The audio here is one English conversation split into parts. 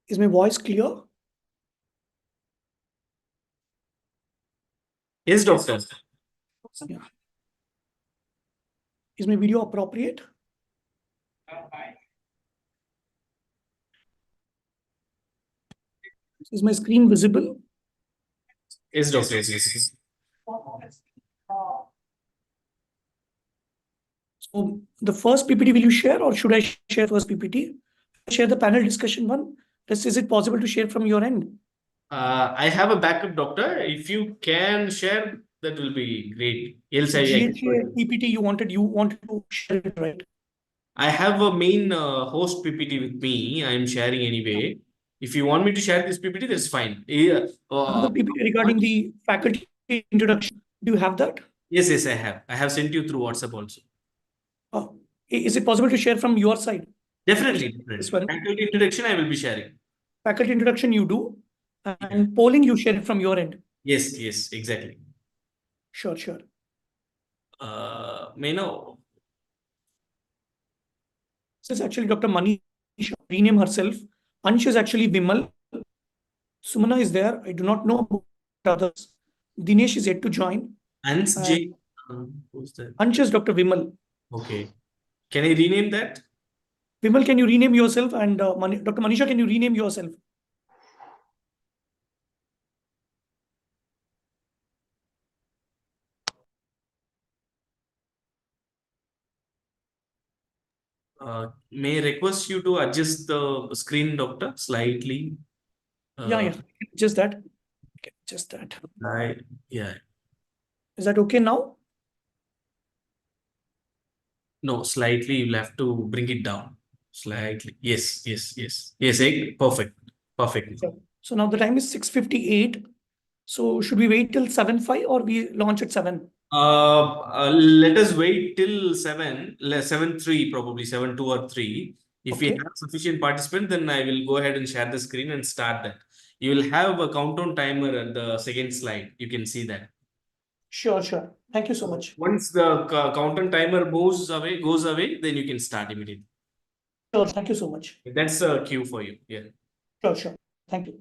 Is my voice clear? Yes, doctor. Yeah. Is my video appropriate? Is my screen visible? Yes, doctor. Yes, yes. So the first PPT will you share, or should I share first PPT? Share the panel discussion one. Is it possible to share from your end? I have a backup, doctor. If you can share, that will be great. Else, So GHA PPT you wanted to share it, right? I have a main host PPT with me. I am sharing anyway. If you want me to share this PPT, that's fine. Yeah. Another PPT regarding the faculty introduction. Do you have that? Yes, yes, I have. I have sent you through WhatsApp also. Uh, is it possible to share from your side? Definitely, This definitely. one. Faculty introduction, I will be sharing. Faculty introduction you do, Yeah. and polling you share it from your end. Yes, yes, exactly. Sure, sure. May know. This is actually Dr. Manisha, rename herself. Ansh is actually Vimal. Sumana is there. I do not know about others. Dinesh is yet to join. Ans And J. Who's that? Ansh is Dr. Vimal. Okay. Can I rename that? Vimal, can you rename yourself? And Dr. Manisha, can you rename yourself? May I request you to adjust the screen, doctor, slightly? Yeah, Uh, yeah. Just that. Okay, just that. I, yeah. Is that okay now? No, slightly. You'll have to bring it down. Slightly. Yes, yes, yes. Yes, perfect. Perfect. Sure. So now the time is 6:58. So should we wait till 7:05 or we launch at 7? Let us wait till 7:03, probably 7:02 or 3. If we Okay. have sufficient participants, then I will go ahead and share the screen and start that. You will have a countdown timer at the second slide. You can see that. Sure, sure. Thank you so much. Once the countdown timer goes away, then you can start immediately. Sure. Thank you so much. That's a cue for you. Yeah. Sure, sure. Thank you.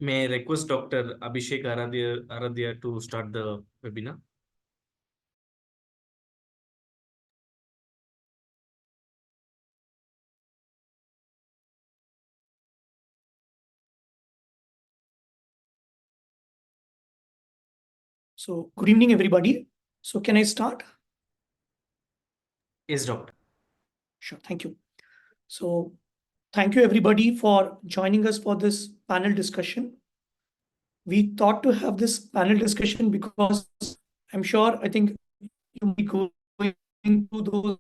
May I request Dr. Abhishek Aradhya to start the webinar? So good evening, everybody. So can I start? Yes, doctor. Sure, thank you. So thank you everybody for joining us for this panel discussion. We thought to have this panel discussion because I'm sure, I think you will be going through those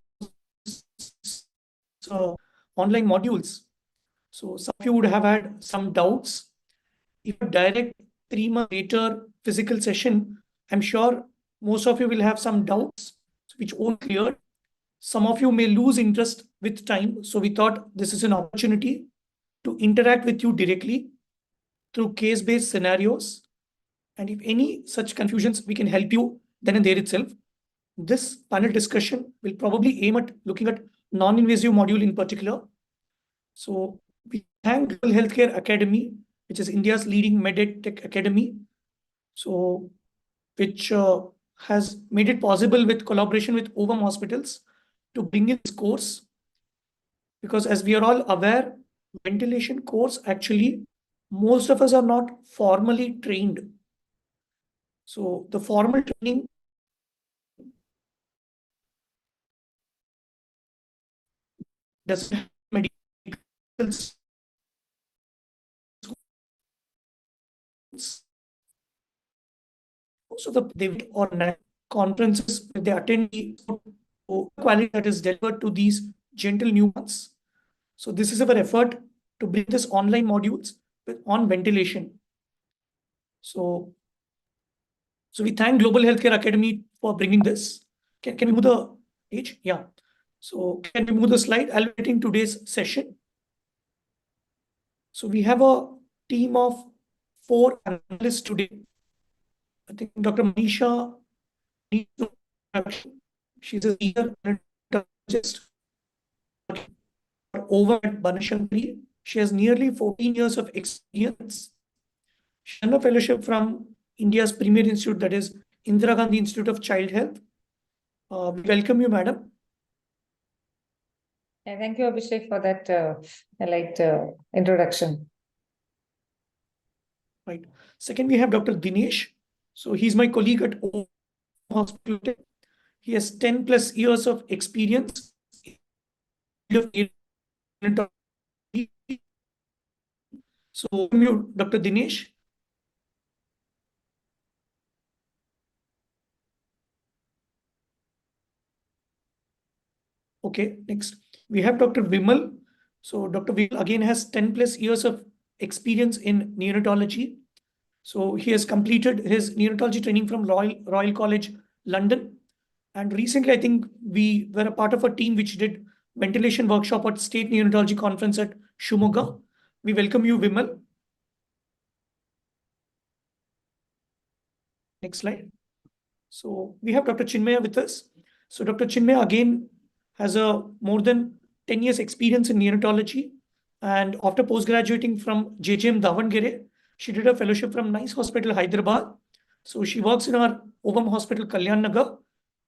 online modules. So some of you would have had some doubts. If a direct 3 months later physical session, I'm sure most of you will have some doubts which won't clear. Some of you may lose interest with time. So we thought this is an opportunity to interact with you directly through case-based scenarios. And if any such confusions, we can help you then and there itself. This panel discussion will probably aim at looking at non-invasive module in particular. So we thank Global Healthcare Academy, which is India's leading med tech academy. So which has made it possible with collaboration with OVM hospitals to bring in this course. Because as we are all aware, ventilation course actually, most of us are not formally trained. So the formal training doesn't have medical schools. So they or conferences they attend the quality that is delivered to these gentle newborns. So this is our effort to bring this online modules on ventilation. So we thank Global Healthcare Academy for bringing this. Can we move the page? Yeah. So can we move the slide? I'll be writing today's session. So we have a team of 4 analysts today. I think Dr. Manisha needs no introduction. She's a senior neonatologist over at Banashankari. She has nearly 14 years of experience. She earned a fellowship from India's premier institute, that is Indira Gandhi Institute of Child Health. We welcome you, madam. Thank you, Abhishek, for that light introduction. Right. Second, we have Dr. Dinesh. So he's my colleague at O Hospital. He has 10 plus years of experience. So welcome you, Dr. Dinesh. Okay, next. We have Dr. Vimal. So Dr. Vimal again has 10 plus years of experience in neonatology. So he has completed his neonatology training from Royal College, London. And recently, I think we were a part of a team which did ventilation workshop at State Neonatology Conference at Shumoga. We welcome you, Vimal. Next slide. So we have Dr. Chinmaya with us. So Dr. Chinmaya again has a more than 10 years experience in neonatology. And after post-graduating from JJM Davangere, she did a fellowship from Nice Hospital, Hyderabad. So she works in our OVM Hospital, Kalyan Nagar.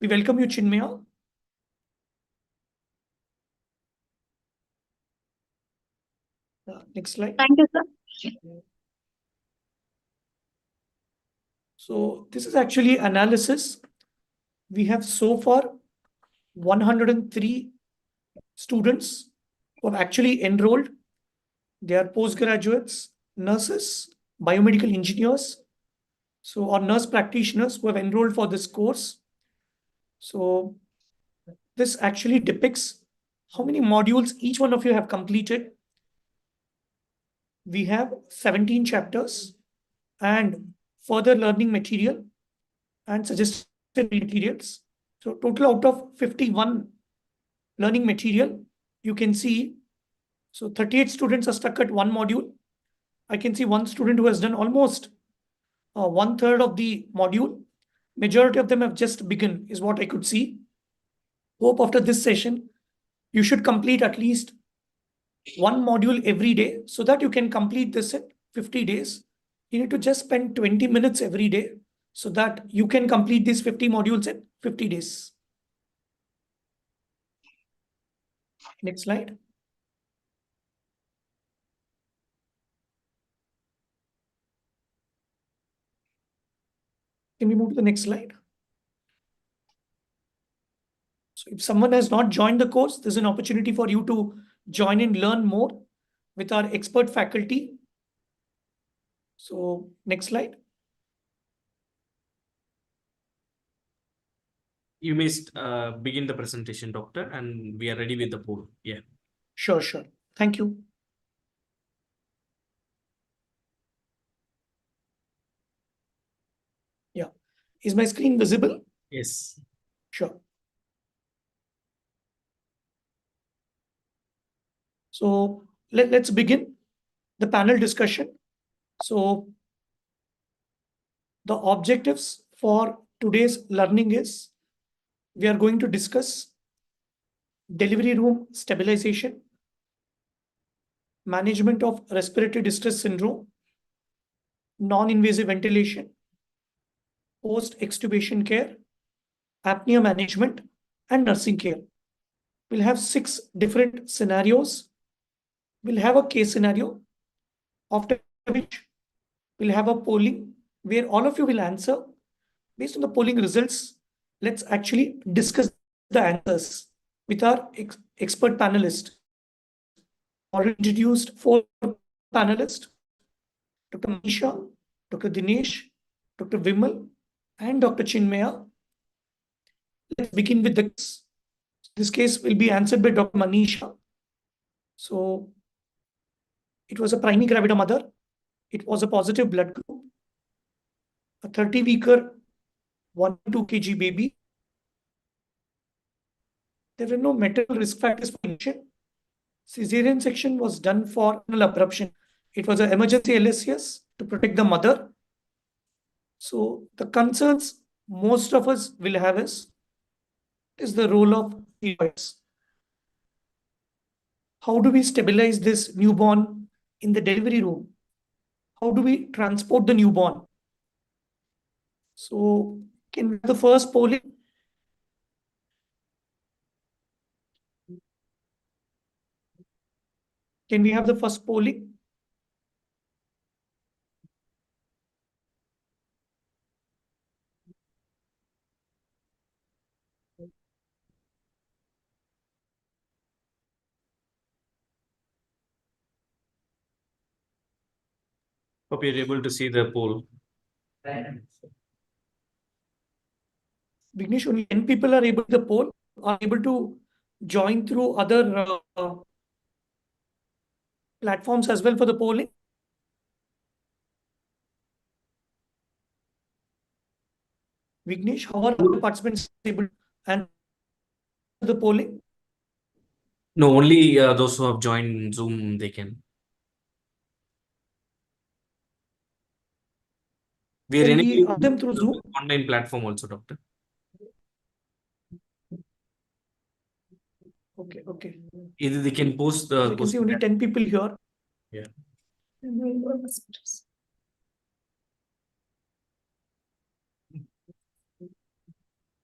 We welcome you, Chinmaya. Next slide. Thank you, sir. So this is actually analysis. We have so far 103 students who have actually enrolled. They are postgraduates, nurses, biomedical engineers, so or nurse practitioners who have enrolled for this course. So this actually depicts how many modules each one of you have completed. We have 17 chapters and further learning material and suggested materials. So total out of 51 learning material, you can see, so 38 students are stuck at one module. I can see one student who has done almost 1/3 of the module. Majority of them have just begun, is what I could see. Hope after this session, you should complete at least one module every day so that you can complete this in 50 days. You need to just spend 20 minutes every day so that you can complete these 50 modules in 50 days. Next slide. Can we move to the next slide? So if someone has not joined the course, there's an opportunity for you to join and learn more with our expert faculty. So next slide. You may begin the presentation, doctor, and we are ready with the poll. Yeah. Sure, sure. Thank you. Yeah. Is my screen visible? Yes. Sure. So let's begin the panel discussion. So the objectives for today's learning is we are going to discuss delivery room stabilization, management of respiratory distress syndrome, non-invasive ventilation, post-extubation care, apnea management, and nursing care. We'll have 6 different scenarios. We'll have a case scenario, after which we'll have a polling where all of you will answer. Based on the polling results, let's actually discuss the answers with our expert panelists. Already introduced 4 panelists, Dr. Manisha, Dr. Dinesh, Dr. Vimal, and Dr. Chinmaya. Let's begin with the case. This case will be answered by Dr. Manisha. So it was a primary gravida mother. It was a positive blood group, a 30-weeker, 1.2 kg baby. There were no maternal risk factors for infection. Caesarean section was done for anal abruption. It was an emergency LSCS to protect the mother. So the concerns most of us will have is the role of steroids. How do we stabilize this newborn in the delivery room? How do we transport the newborn? So can we have the first polling? Can we have the first polling? Hope you're able to see the poll. Vignesh, only 10 people are able to poll, are able to join through other platforms as well for the polling. Vignesh, how are other participants able to answer the polling? No, only those who have joined Zoom, they can. We are Can we enabling ask them through the Zoom? online platform also, doctor. Okay, okay. Either they can post So the you can see question. only 10 people here. Yeah.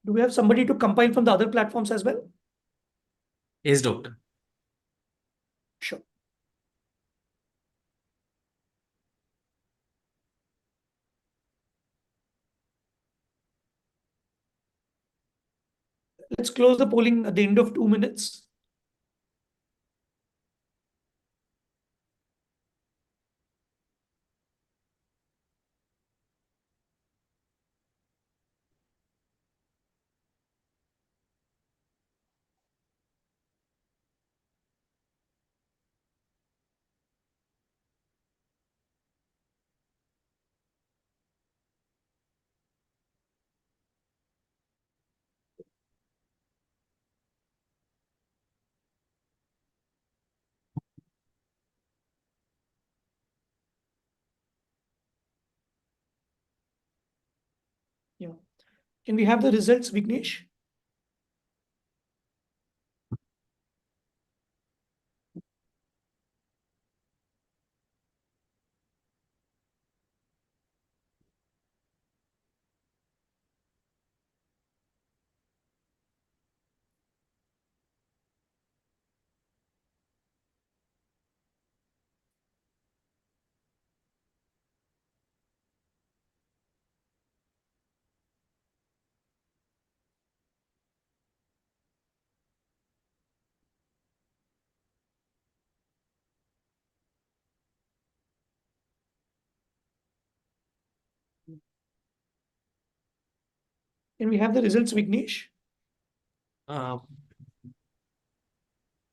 Do we have somebody to compile from the other platforms as well? Yes, doctor. Sure. Let's close the polling at the end of 2 minutes. Yeah. Can we have the results, Vignesh? Can we have the results, Vignesh?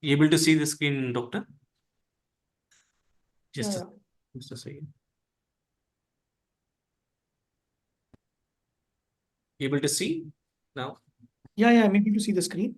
Able to see the screen, doctor? Just Yeah, just a second. Able to see now? yeah, I'm able to see the screen.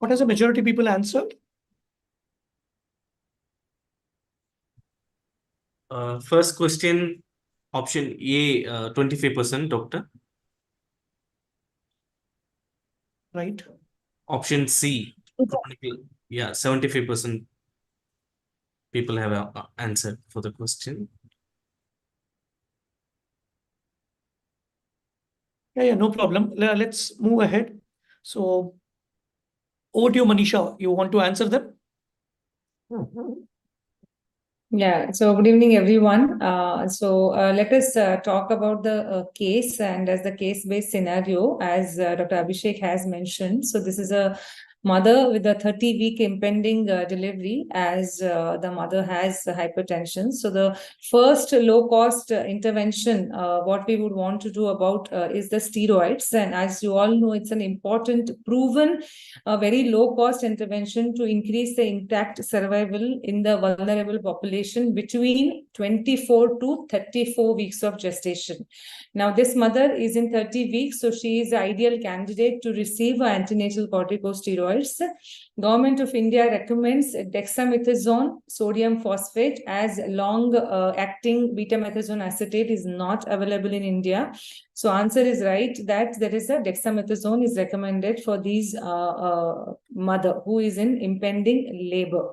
What has the majority people answered? First question, option A, 25%, doctor. Right. Option C, chronicle. Yeah, 75% people have answered for the question. Yeah, no problem. Let's move ahead. So, over to you, Manisha. You want to answer them? Yeah, so good evening, everyone. Let us talk about the case, and as the case-based scenario, as Dr. Abhishek has mentioned. So this is a mother with a 30-week impending delivery, as the mother has hypertension. So the first low-cost intervention, what we would want to do about is the steroids. And as you all know, it's an important, proven, very low-cost intervention to increase the intact survival in the vulnerable population between 24 to 34 weeks of gestation. Now, this mother is in 30 weeks, so she is the ideal candidate to receive antenatal corticosteroids. Government of India recommends dexamethasone sodium phosphate, as long-acting betamethasone acetate is not available in India. So answer is right, that there is a dexamethasone is recommended for these mother who is in impending labor.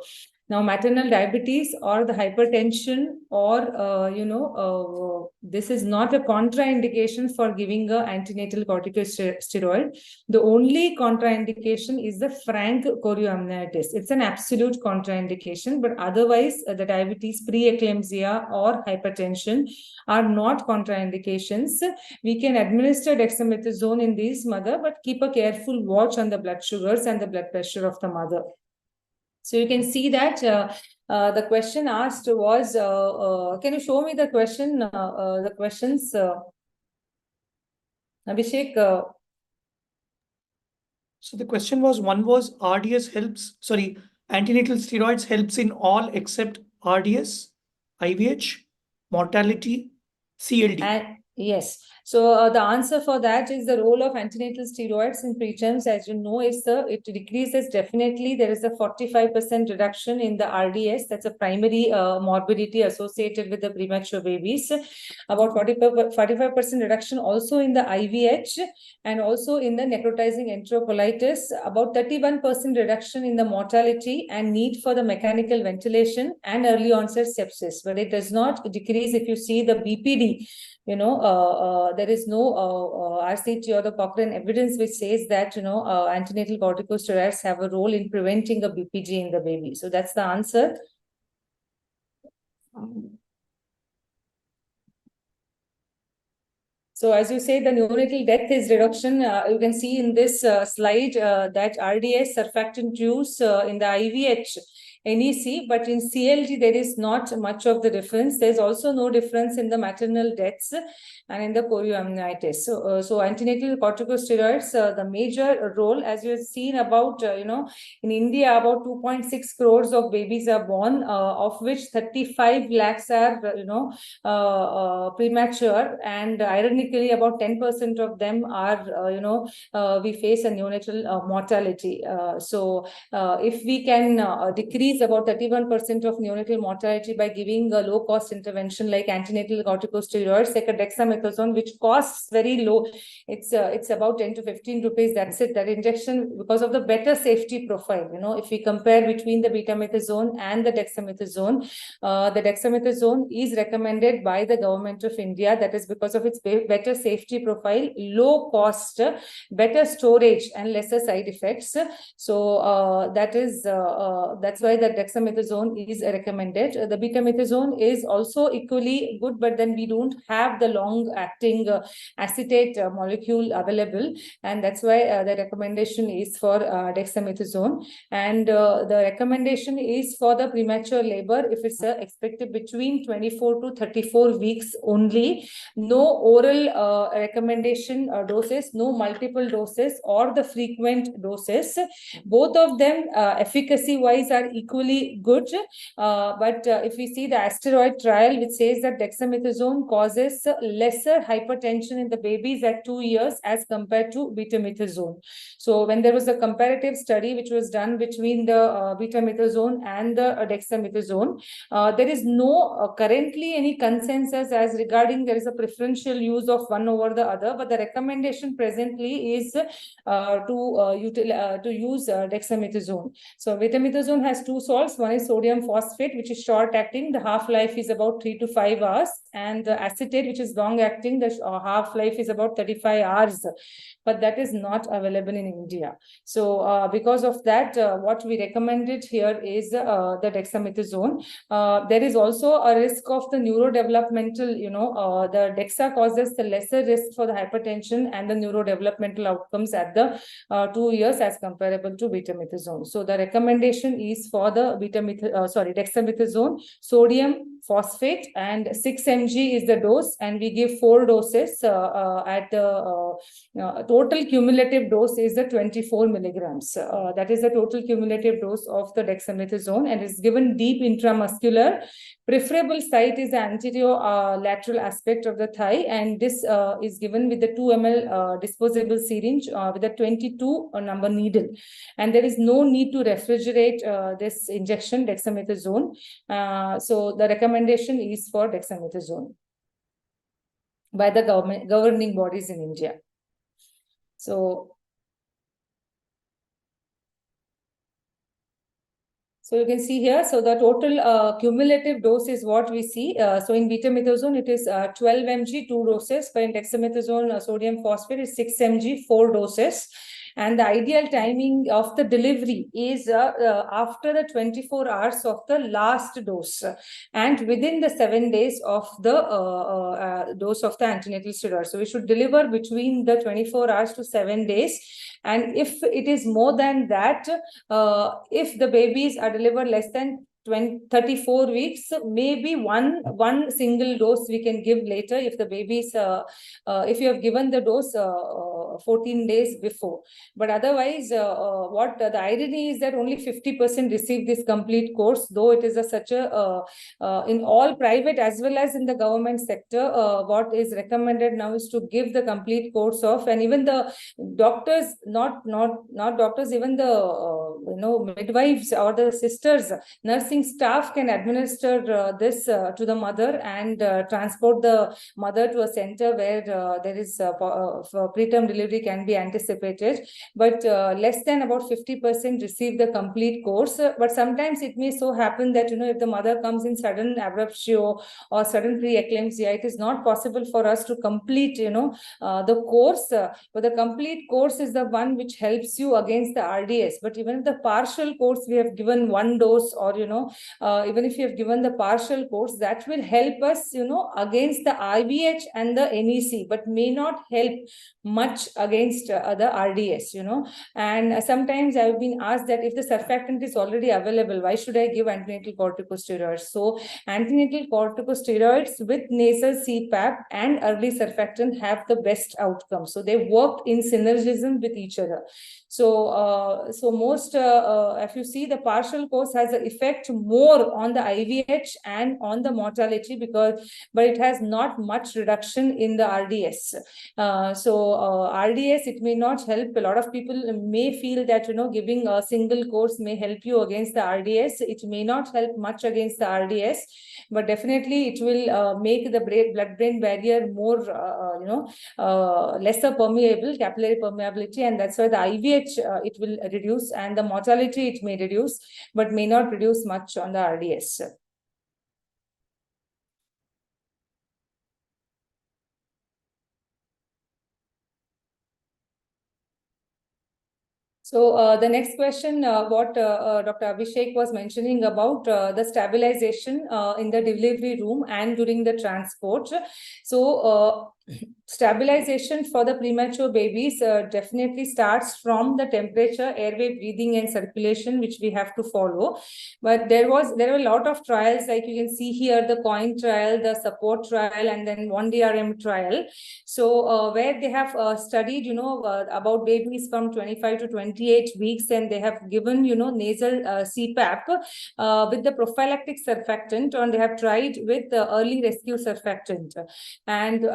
Now, maternal diabetes or the hypertension, or this is not a contraindication for giving a antenatal corticosteroid. The only contraindication is the frank chorioamnitis. It's an absolute contraindication, but otherwise the diabetes, preeclampsia, or hypertension are not contraindications. We can administer dexamethasone in this mother, but keep a careful watch on the blood sugars and the blood pressure of the mother. So you can see that the question asked was, can you show me the question, the questions, Abhishek? So the question was, one was antenatal steroids helps in all except RDS, IVH, mortality, CLD. And yes, so the answer for that is the role of antenatal steroids in preterms. As you know, it decreases definitely. There is a 45% reduction in the RDS. That's a primary morbidity associated with the premature babies. About 45% reduction also in the IVH, and also in the necrotizing enterocolitis. About 31% reduction in the mortality and need for the mechanical ventilation and early onset sepsis. But it does not decrease if you see the BPD. There is no RCT or the Cochrane evidence which says that, antenatal corticosteroids have a role in preventing a BPG in the baby. So that's the answer. So as you say, the neonatal death is reduction. You can see in this slide that RDS surfactant use in the IVH, NEC, but in CLD, there is not much of the difference. There's also no difference in the maternal deaths and in the chorioamnitis. So antenatal corticosteroids, the major role, as you have seen about, in India, about 2.6 crores of babies are born, of which 35 lakhs are, premature, and ironically, about 10% of them are, we face a neonatal mortality. If we can decrease decrease about 31% of neonatal mortality by giving a low-cost intervention like antenatal corticosteroids, like a dexamethasone, which costs very low. It's about 10 to 15 rupees. That's it. That injection, because of the better safety profile. If we compare between the betamethasone and the dexamethasone is recommended by the government of India. That is because of its better safety profile, low cost, better storage, and lesser side effects. So that's why the dexamethasone is recommended. The betamethasone is also equally good, but then we don't have the long-acting acetate molecule available, and that's why the recommendation is for dexamethasone. And the recommendation is for the premature labor if it's expected between 24 to 34 weeks only. No oral recommendation doses, no multiple doses or the frequent doses. Both of them efficacy wise are equally good, but if we see the asteroid trial, which says that dexamethasone causes lesser hypertension in the babies at 2 years as compared to betamethasone. So when there was a comparative study which was done between the betamethasone and the dexamethasone, there is no currently any consensus as regarding there is a preferential use of one over the other, but the recommendation presently is to use dexamethasone. So betamethasone has two salts. One is sodium phosphate, which is short acting. The half-life is about 3 to 5 hours, and the acetate, which is long acting, the half-life is about 35 hours. But that is not available in India. So because of that, what we recommended here is the dexamethasone. There is also a risk of the neurodevelopmental, the DEXA causes the lesser risk for the hypertension and the neurodevelopmental outcomes at the 2 years as comparable to betamethasone. So the recommendation is for the dexamethasone, sodium phosphate, and 6 mg is the dose, and we give 4 doses at the total cumulative dose is the 24 milligrams. That is the total cumulative dose of the dexamethasone, and is given deep intramuscular. Preferable site is the anterior lateral aspect of the thigh, and this is given with the 2 ml disposable syringe with a 22 number needle. And there is no need to refrigerate this injection, dexamethasone. So the recommendation is for dexamethasone by the governing bodies in India. So you can see here, so the total cumulative dose is what we see. So in betamethasone, it is 12 mg, 2 doses. But in dexamethasone, sodium phosphate is 6 mg, 4 doses. And the ideal timing of the delivery is after the 24 hours of the last dose and within the 7 days of the dose of the antenatal steroid. So we should deliver between the 24 hours to 7 days. And if it is more than that, if the babies are delivered less than 34 weeks, maybe one single dose we can give later if the babies, if you have given the dose 14 days before. But otherwise, what the irony is that only 50% receive this complete course, though it is such a, in all private as well as in the government sector, what is recommended now is to give the complete course of, and even the doctors, not doctors, even the midwives or the sisters, nursing staff can administer this to the mother and transport the mother to a center where there is preterm delivery can be anticipated. But less than about 50% receive the complete course. But sometimes it may so happen that if the mother comes in sudden abruptio or sudden preeclampsia, it is not possible for us to complete the course. But the complete course is the one which helps you against the RDS. But even if the partial course we have given 1 dose, or even if you have given the partial course, that will help us against the IVH and the NEC, but may not help much against the RDS. And sometimes I've been asked that if the surfactant is already available, why should I give antenatal corticosteroids? So antenatal corticosteroids with nasal CPAP and early surfactant have the best outcome. So they work in synergism with each other. So most, if you see, the partial course has an effect more on the IVH and on the mortality but it has not much reduction in the RDS. So RDS, it may not help. A lot of people may feel that, giving a single course may help you against the RDS. It may not help much against the RDS, but definitely it will make the blood-brain barrier more, lesser permeable, capillary permeability, and that's why the IVH it will reduce, and the mortality it may reduce, but may not reduce much on the RDS. So the next question, what Dr. Abhishek was mentioning about the stabilization in the delivery room and during the transport. So stabilization for the premature babies definitely starts from the temperature, airway, breathing, and circulation, which we have to follow. But there were a lot of trials, like you can see here, the COIN trial, the support trial, and then 1DRM trial. So where they have studied, about babies from 25 to 28 weeks, and they have given, nasal CPAP with the prophylactic surfactant, and they have tried with the early rescue surfactant. And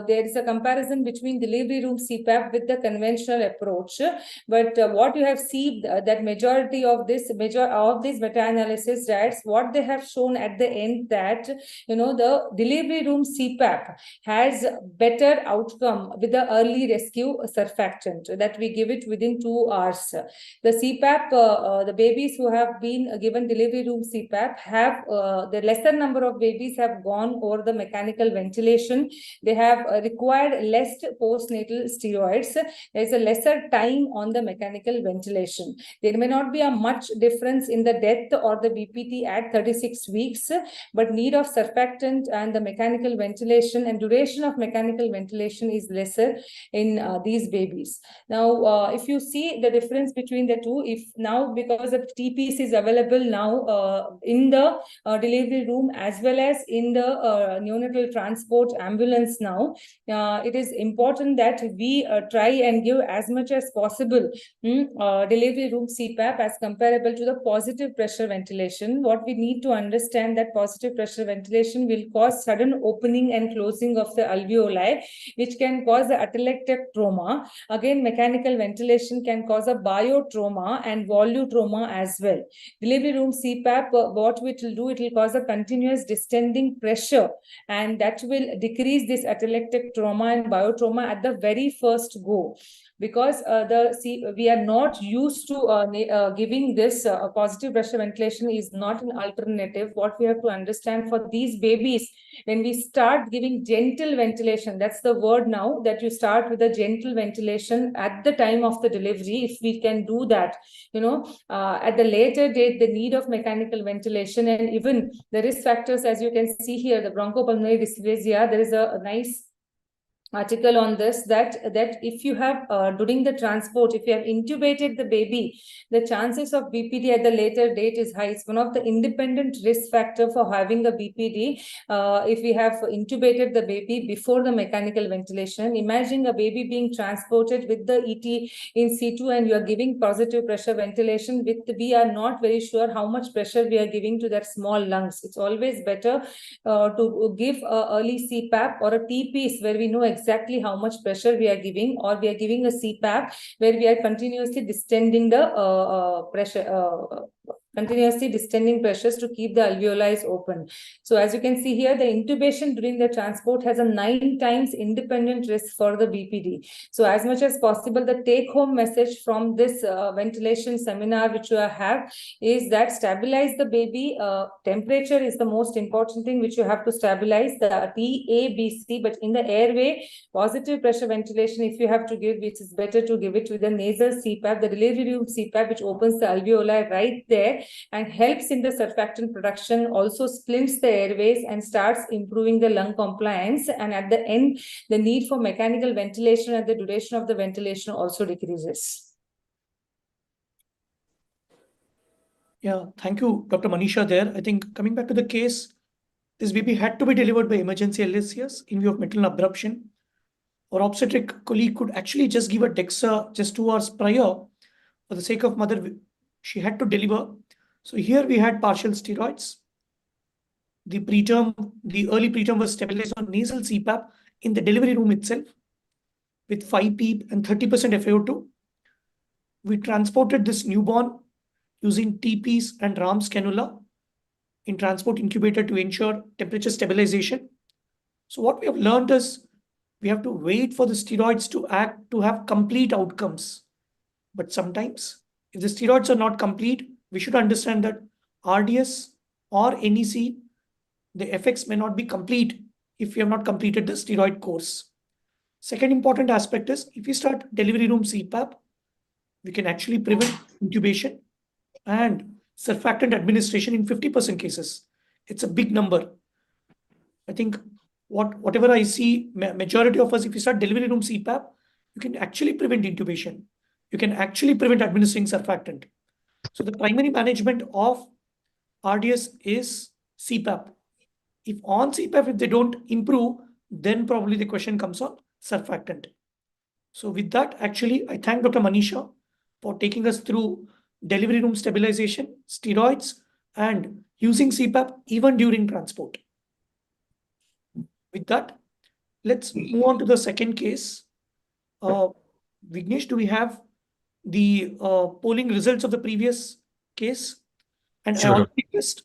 there is a comparison between delivery room CPAP with the conventional approach. But what you have seen, that majority of this meta-analysis, that's what they have shown at the end, that the delivery room CPAP has better outcome with the early rescue surfactant, that we give it within 2 hours. The CPAP, the babies who have been given delivery room CPAP have the lesser number of babies have gone over the mechanical ventilation. They have required less postnatal steroids. There is a lesser time on the mechanical ventilation. There may not be a much difference in the death or the BPT at 36 weeks, but need of surfactant and the mechanical ventilation and duration of mechanical ventilation is lesser in these babies. Now, if you see the difference between the two, if now, because of TPs is available now in the delivery room as well as in the neonatal transport ambulance now, it is important that we try and give as much as possible delivery room CPAP as comparable to the positive pressure ventilation. What we need to understand that positive pressure ventilation will cause sudden opening and closing of the alveoli, which can cause the atelectatic trauma. Again, mechanical ventilation can cause a biotrauma and volutrauma as well. Delivery room CPAP, what it will do, it will cause a continuous distending pressure, and that will decrease this atelectatic trauma and biotrauma at the very first go. Because we are not used to giving this positive pressure ventilation is not an alternative. What we have to understand for these babies, when we start giving gentle ventilation, that's the word now, that you start with a gentle ventilation at the time of the delivery. If we can do that, at the later date, the need of mechanical ventilation and even the risk factors, as you can see here, the bronchopulmonary dysplasia, there is a nice article on this, that if you have during the transport, if you have intubated the baby, the chances of BPD at the later date is high. It's one of the independent risk factor for having a BPD. If we have intubated the baby before the mechanical ventilation, imagine a baby being transported with the ET in situ and you are giving positive pressure ventilation with, we are not very sure how much pressure we are giving to that small lungs. It's always better to give early CPAP or a TPs where we know exactly how much pressure we are giving, or we are giving a CPAP where we are continuously distending the pressures to keep the alveoli open. So as you can see here, the intubation during the transport has a 9 times independent risk for the BPD. So as much as possible, the take-home message from this ventilation seminar which you have is that stabilize the baby. Temperature is the most important thing which you have to stabilize, the T, A, B, C, but in the airway, positive pressure ventilation, if you have to give, which is better to give it with the nasal CPAP, the delivery room CPAP, which opens the alveoli right there and helps in the surfactant production, also splints the airways and starts improving the lung compliance. And at the end, the need for mechanical ventilation and the duration of the ventilation also decreases. Yeah, thank you, Dr. Manisha there. I think coming back to the case, this baby had to be delivered by emergency LSCS in view of maternal abruption. Our obstetric colleague could actually just give a DEXA just 2 hours prior. For the sake of mother, she had to deliver. So here we had partial steroids. The early preterm was stabilized on nasal CPAP in the delivery room itself. with 5 PEEP and 30% FiO2. We transported this newborn using TPs and RAMS cannula in transport incubator to ensure temperature stabilization. So what we have learned is we have to wait for the steroids to act to have complete outcomes. But sometimes, if the steroids are not complete, we should understand that RDS or NEC, the effects may not be complete if you have not completed the steroid course. Second important aspect is if you start delivery room CPAP, we can actually prevent intubation and surfactant administration in 50% cases. It's a big number. I think whatever I see, majority of us, if you start delivery room CPAP, you can actually prevent intubation. You can actually prevent administering surfactant. So the primary management of RDS is CPAP. If on CPAP, if they don't improve, then probably the question comes on surfactant. So with that, actually, I thank Dr. Manisha for taking us through delivery room stabilization, steroids, and using CPAP even during transport. With that, let's move on to the second case. Vignesh, do we have the polling results of the previous case? And I also request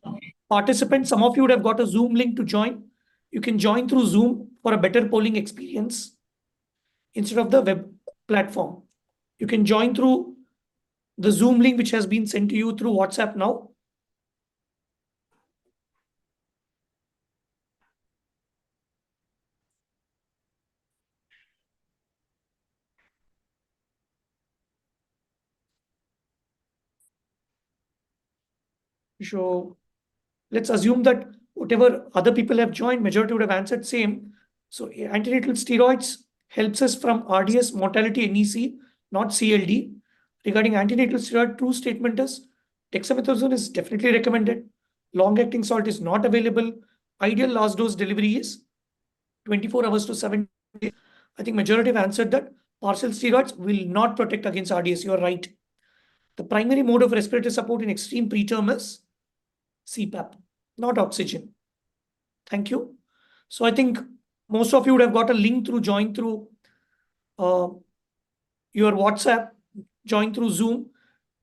participants, some of you would have got a Zoom link to join. You can join through Zoom for a better polling experience instead of the web platform. You can join through the Zoom link which has been sent to you through WhatsApp now. So let's assume that whatever other people have joined, majority would have answered same. So antenatal steroids helps us from RDS mortality NEC, not CLD. Regarding antenatal steroid, true statement is dexamethasone is definitely recommended. Long-acting salt is not available. Ideal last dose delivery is 24 hours to 7 days. I think majority have answered that partial steroids will not protect against RDS. You are right. The primary mode of respiratory support in extreme preterm is CPAP, not oxygen. Thank you. So I think most of you would have got a link through join through your WhatsApp, join through Zoom.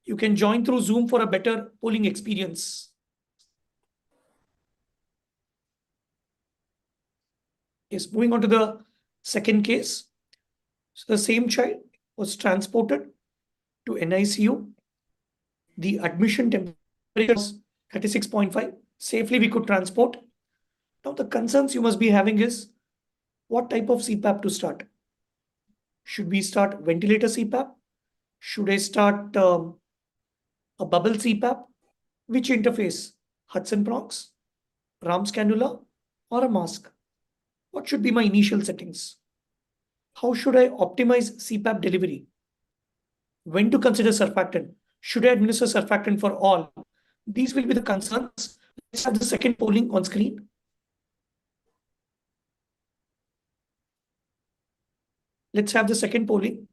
You can join through Zoom for a better polling experience. Yes, moving on to the second case. So the same child was transported to NICU. The admission temperature was 36.5. Safely we could transport. Now the concerns you must be having is what type of CPAP to start. Should we start ventilator CPAP? Should I start a bubble CPAP? Which interface? Hudson Bronx, Rams cannula, or a mask? What should be my initial settings? How should I optimize CPAP delivery? When to consider surfactant? Should I administer surfactant for all? These will be the concerns. Let's have the second polling on screen. Let's have the second polling.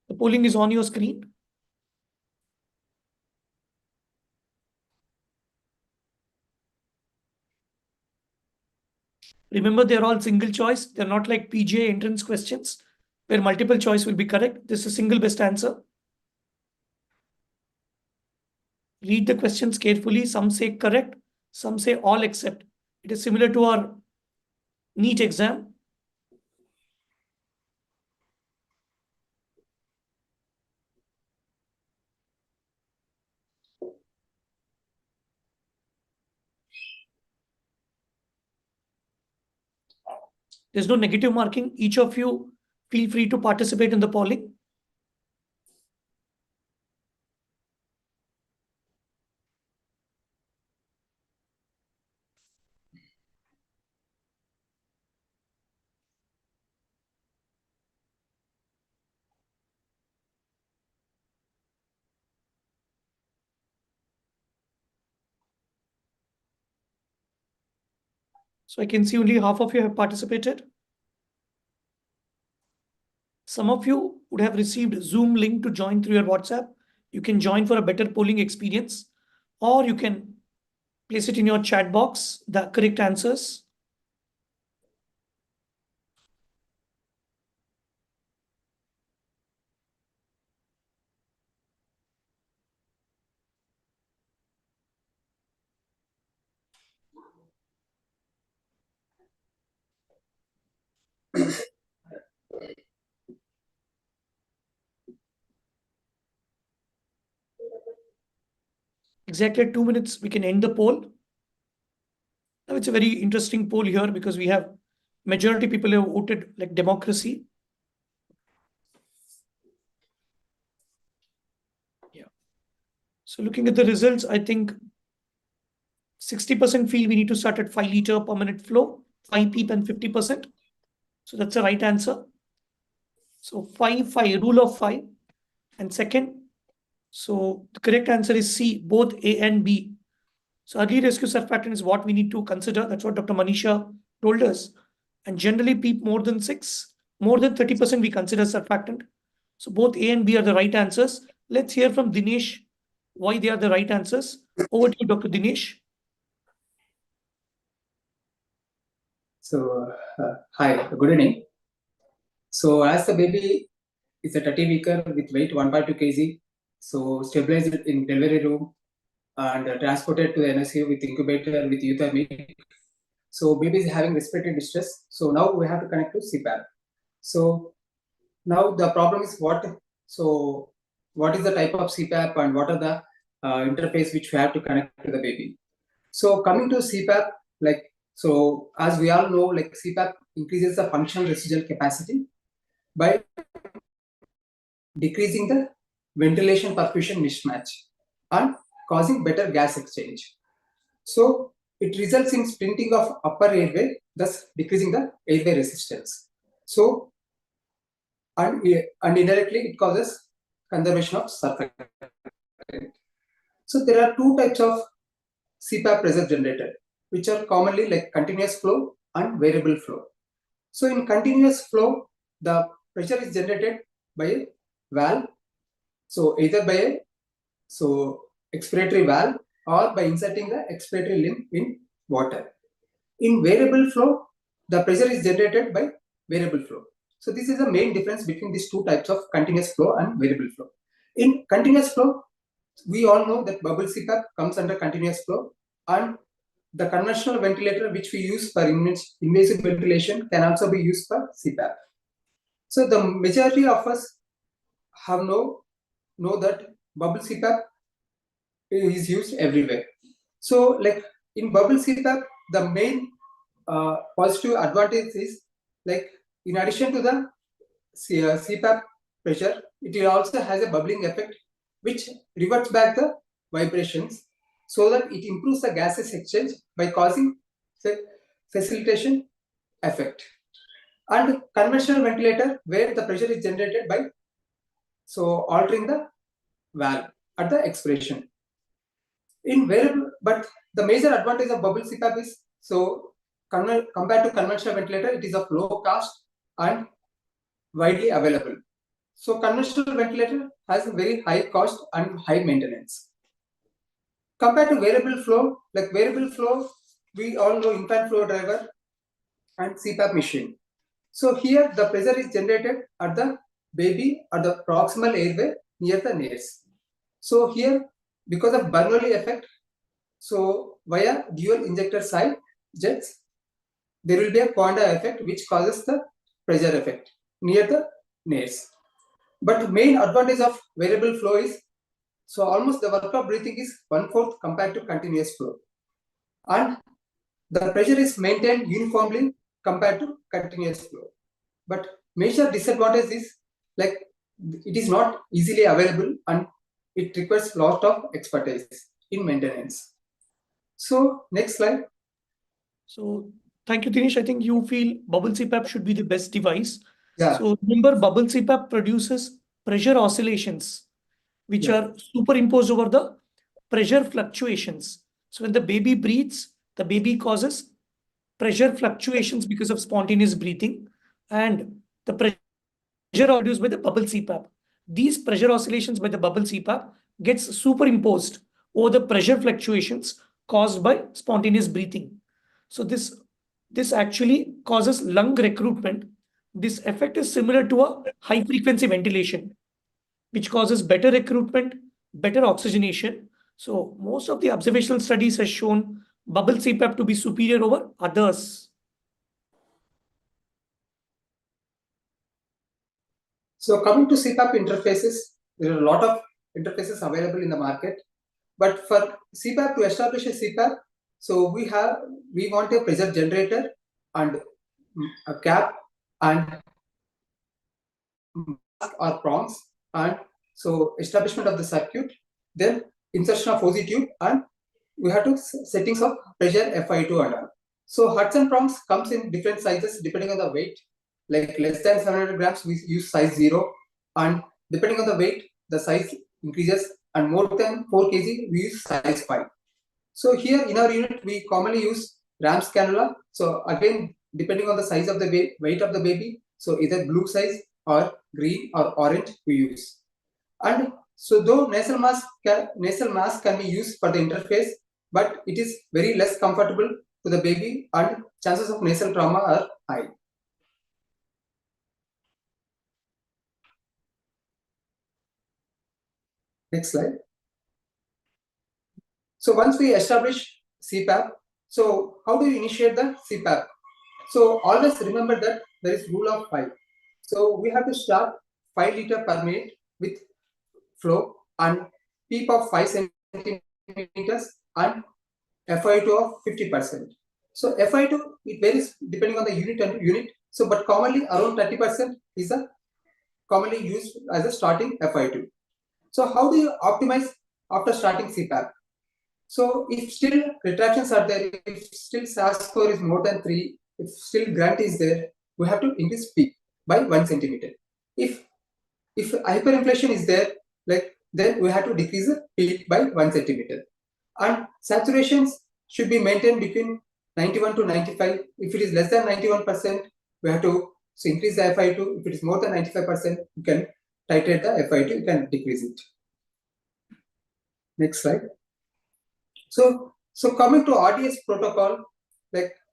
The polling is on your screen. Remember, they're all single choice. They're not like PGA entrance questions where multiple choice will be correct. This is a single best answer. Read the questions carefully. Some say correct, some say all except. It is similar to our NEET exam. There's no negative marking. Each of you feel free to participate in the polling. So I can see only half of you have participated. Some of you would have received Zoom link to join through your WhatsApp. You can join for a better polling experience, or you can place it in your chat box, the correct answers. Exactly at 2 minutes, we can end the poll. Now it's a very interesting poll here because we have majority people have voted like democracy. Yeah. So looking at the results, I think 60% feel we need to start at 5 liter per minute flow, 5 PEEP and 50%. So that's the right answer. So 5, rule of 5. And second, so the correct answer is C, both A and B. So early rescue surfactant is what we need to consider. That's what Dr. Manisha told us. And generally PEEP more than 6, more than 30% we consider surfactant. So both A and B are the right answers. Let's hear from Dinesh why they are the right answers. Over to you, Dr. Dinesh. So, hi, good evening. So, as the baby is a 30-weeker with weight 1.2 kg, so stabilized in delivery room and transported to the NSU with incubator with euthermic. So, baby is having respiratory distress. So, now we have to connect to CPAP. So, now the problem is what? So, what is the type of CPAP and what are the interface which we have to connect to the baby? So, coming to CPAP, like, so as we all know, like CPAP increases the functional residual capacity by decreasing the ventilation perfusion mismatch and causing better gas exchange. So it results in splinting of upper airway, thus decreasing the airway resistance. So and indirectly it causes conservation of surfactant. So there are two types of CPAP pressure generator, which are commonly like continuous flow and variable flow. So in continuous flow, the pressure is generated by a valve. So either by a expiratory valve or by inserting the expiratory limb in water. In variable flow, the pressure is generated by variable flow. So this is the main difference between these two types of continuous flow and variable flow. In continuous flow, we all know that bubble CPAP comes under continuous flow, and the conventional ventilator which we use for invasive ventilation can also be used for CPAP. So the majority of us have know that bubble CPAP is used everywhere. So like in bubble CPAP, the main positive advantage is like in addition to the CPAP pressure, it also has a bubbling effect which reverts back the vibrations so that it improves the gases exchange by causing facilitation effect. And conventional ventilator where the pressure is generated by altering the valve at the expiration. In variable, but the major advantage of bubble CPAP is compared to conventional ventilator, it is of low cost and widely available. So conventional ventilator has a very high cost and high maintenance. Compared to variable flow, like variable flow, we all know infant flow driver and CPAP machine. So here the pressure is generated at the baby at the proximal airway near the nares. So here, because of Bernoulli effect, so via dual injector side jets, there will be a Coanda effect which causes the pressure effect near the nares. But main advantage of variable flow is, so almost the work of breathing is 1/4 compared to continuous flow. And the pressure is maintained uniformly compared to continuous flow. But major disadvantage is like it is not easily available and it requires lot of expertise in maintenance. So next slide. So thank you, Dinesh. I think you feel bubble CPAP should be the best device. Yeah. So remember, bubble CPAP produces pressure oscillations, which Yeah. are superimposed over the pressure fluctuations. So when the baby breathes, the baby causes pressure fluctuations because of spontaneous breathing, and the pressure produced by the bubble CPAP. These pressure oscillations by the bubble CPAP gets superimposed over the pressure fluctuations caused by spontaneous breathing. So this actually causes lung recruitment. This effect is similar to a high frequency ventilation, which causes better recruitment, better oxygenation. So most of the observational studies has shown bubble CPAP to be superior over others. So coming to CPAP interfaces, there are a lot of interfaces available in the market. But for CPAP, to establish a CPAP, so we want a pressure generator and a cap and mask or prongs, and so establishment of the circuit, then insertion of OZ tube, and we have to settings of pressure FI2 and all. So Hudson prongs comes in different sizes depending on the weight. Like less than 700 grams, we use size 0, and depending on the weight, the size increases, and more than 4 kg, we use size 5. So here in our unit, we commonly use Ram's cannula. So again, depending on the size of the weight of the baby, so either blue size or green or orange we use. And so though nasal mask can be used for the interface, but it is very less comfortable to the baby and chances of nasal trauma are high. Next slide. So once we establish CPAP, so how do you initiate the CPAP? So always remember that there is rule of 5. So we have to start 5 liter per minute with flow and PEEP of 5 centimeters and FI2 of 50%. So FI2, it varies depending on the unit. So but commonly around 30% is commonly used as a starting FI2. So how do you optimize after starting CPAP? So if still retractions are there, if still SAS score is more than 3, if still grunt is there, we have to increase PEEP by 1 centimeter. If hyperinflation is there, then we have to decrease the PEEP by 1 centimeter. And saturations should be maintained between 91 to 95. If it is less than 91%, we have to increase the FI2. If it is more than 95%, you can titrate the FI2, you can decrease it. Next slide. So coming to RDS protocol,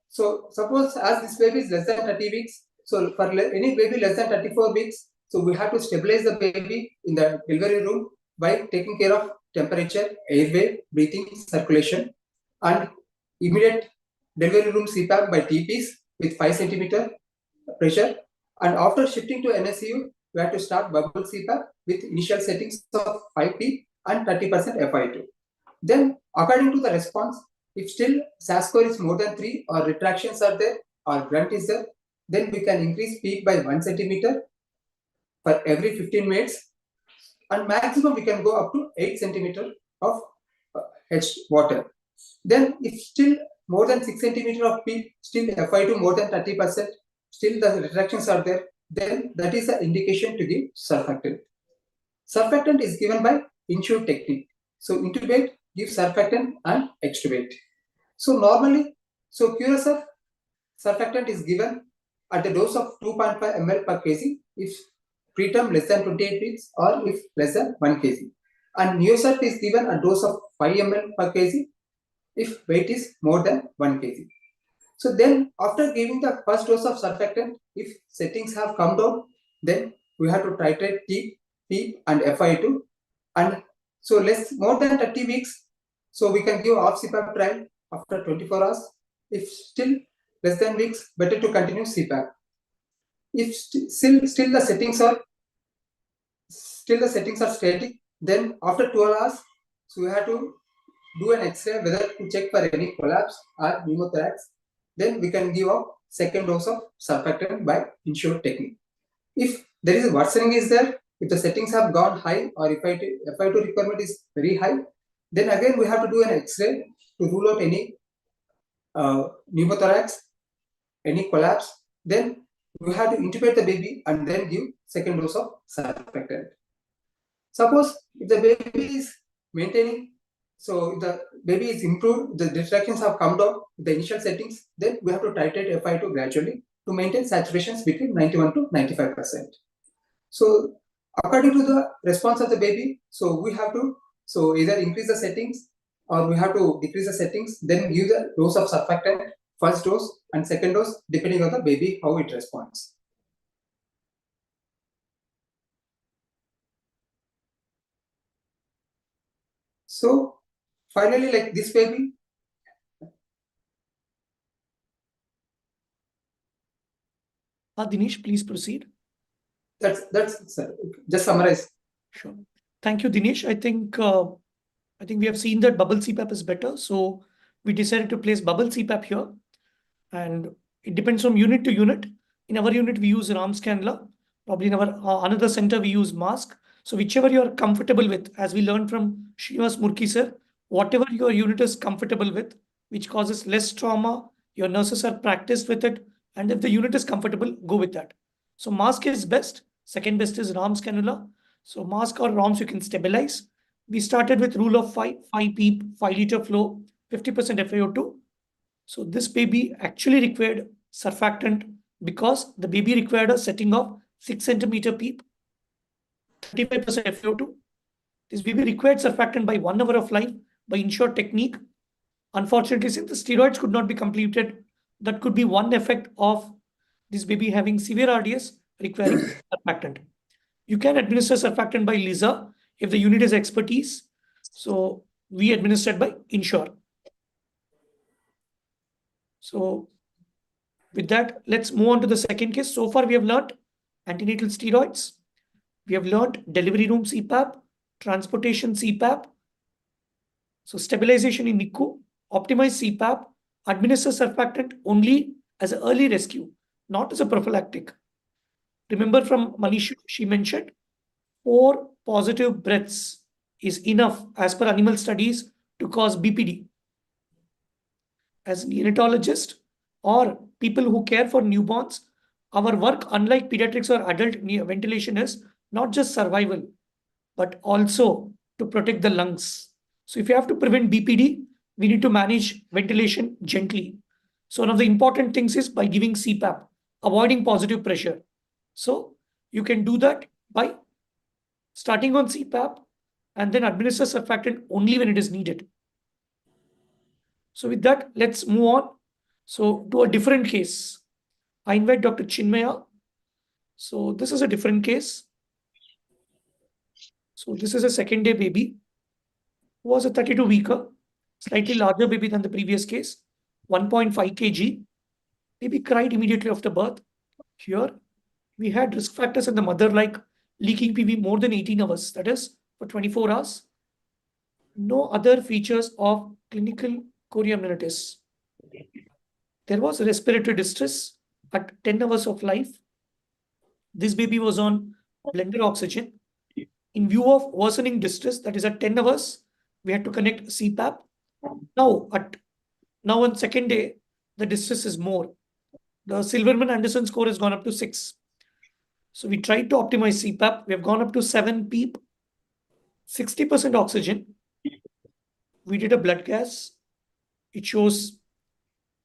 so suppose as this baby is less than 30 weeks, so for any baby less than 34 weeks, so we have to stabilize the baby in the delivery room by taking care of temperature, airway, breathing, circulation, and immediate delivery room CPAP by TPs with 5 centimeter pressure. And after shifting to NSCU, we have to start bubble CPAP with initial settings of 5P and 30% FI2. Then, according to the response, if still SAS score is more than 3 or retractions are there or grunt is there, then we can increase PEEP by 1 centimeter for every 15 minutes, and maximum we can go up to 8 centimeter of water. Then if still more than 6 centimeter of PEEP, still FI2 more than 30%, still the retractions are there, then that is the indication to give surfactant. Surfactant is given by Insure technique. So intubate, give surfactant and extubate. So normally, so Curacao surfactant is given at a dose of 2.5 ml per kg if preterm less than 28 weeks or if less than 1 kg. And Neosurf is given a dose of 5 ml per kg if weight is more than 1 kg. So then after giving the first dose of surfactant, if settings have come down, then we have to titrate PEEP and FI2. And so more than 30 weeks, so we can give off CPAP trial after 24 hours. If still less than weeks, better to continue CPAP. If still the settings are static, then after 12 hours, so we have to do an X-ray whether to check for any collapse or pneumothorax. Then we can give a second dose of surfactant by Insure technique. If there is a worsening is there, if the settings have gone high or if FI2 requirement is very high, then again we have to do an X-ray to rule out any pneumothorax, any collapse. Then we have to intubate the baby and then give second dose of surfactant. Suppose if the baby is maintaining, so if the baby is improved, the retractions have come down with the initial settings, then we have to titrate FI2 gradually to maintain saturations between 91 to 95%. So according to the response of the baby, so we have to either increase the settings or we have to decrease the settings, then give the dose of surfactant, first dose and second dose, depending on the baby, how it responds. So finally, like this baby, Dinesh, please proceed. That's sir. Just summarize. Sure. Thank you, Dinesh. I think we have seen that bubble CPAP is better, so we decided to place bubble CPAP here, and it depends from unit to unit. In our unit, we use RAM scanner. Probably in our another center, we use mask. So whichever you are comfortable with, as we learned from Srinivas Murki sir, whatever your unit is comfortable with, which causes less trauma, your nurses are practiced with it, and if the unit is comfortable, go with that. So mask is best. Second best is RAMS cannula. So mask or ROMs you can stabilize. We started with rule of 5 PEEP, 5 liter flow, 50% FiO2. So this baby actually required surfactant because the baby required a setting of 6 centimeter PEEP, 35% FiO2. This baby required surfactant by 1 hour of life by inshore technique. Unfortunately, since the steroids could not be completed, that could be one effect of this baby having severe RDS requiring surfactant. You can administer surfactant by LISA if the unit is expertise. So we administered by Insure. So with that, let's move on to the second case. So far, we have learned antenatal steroids. We have learned delivery room CPAP, transportation CPAP. So stabilization in NICU, optimize CPAP, administer surfactant only as an early rescue, not as a prophylactic. Remember from Manish, she mentioned 4 positive breaths is enough as per animal studies to cause BPD. As neonatologist or people who care for newborns, our work, unlike pediatrics or adult ventilation, is not just survival, but also to protect the lungs. So if you have to prevent BPD, we need to manage ventilation gently. So one of the important things is by giving CPAP, avoiding positive pressure. So you can do that by starting on CPAP and then administer surfactant only when it is needed. So with that, let's move on. So to a different case, I invite Dr. Chinmaya. So this is a different case. So this is a second day baby who was a 32-weeker, slightly larger baby than the previous case, 1.5 kg. Baby cried immediately after birth. Here, we had risk factors in the mother like leaking PV more than 18 hours, that is for 24 hours. No other features of clinical chorioamnionitis. There was respiratory distress at 10 hours of life. This baby was on blender oxygen. In view of worsening distress, that is at 10 hours, we had to connect CPAP. Now on second day, the distress is more. The Silverman-Anderson score has gone up to 6. So we tried to optimize CPAP. We have gone up to 7 PEEP, 60% oxygen. We did a blood gas. It shows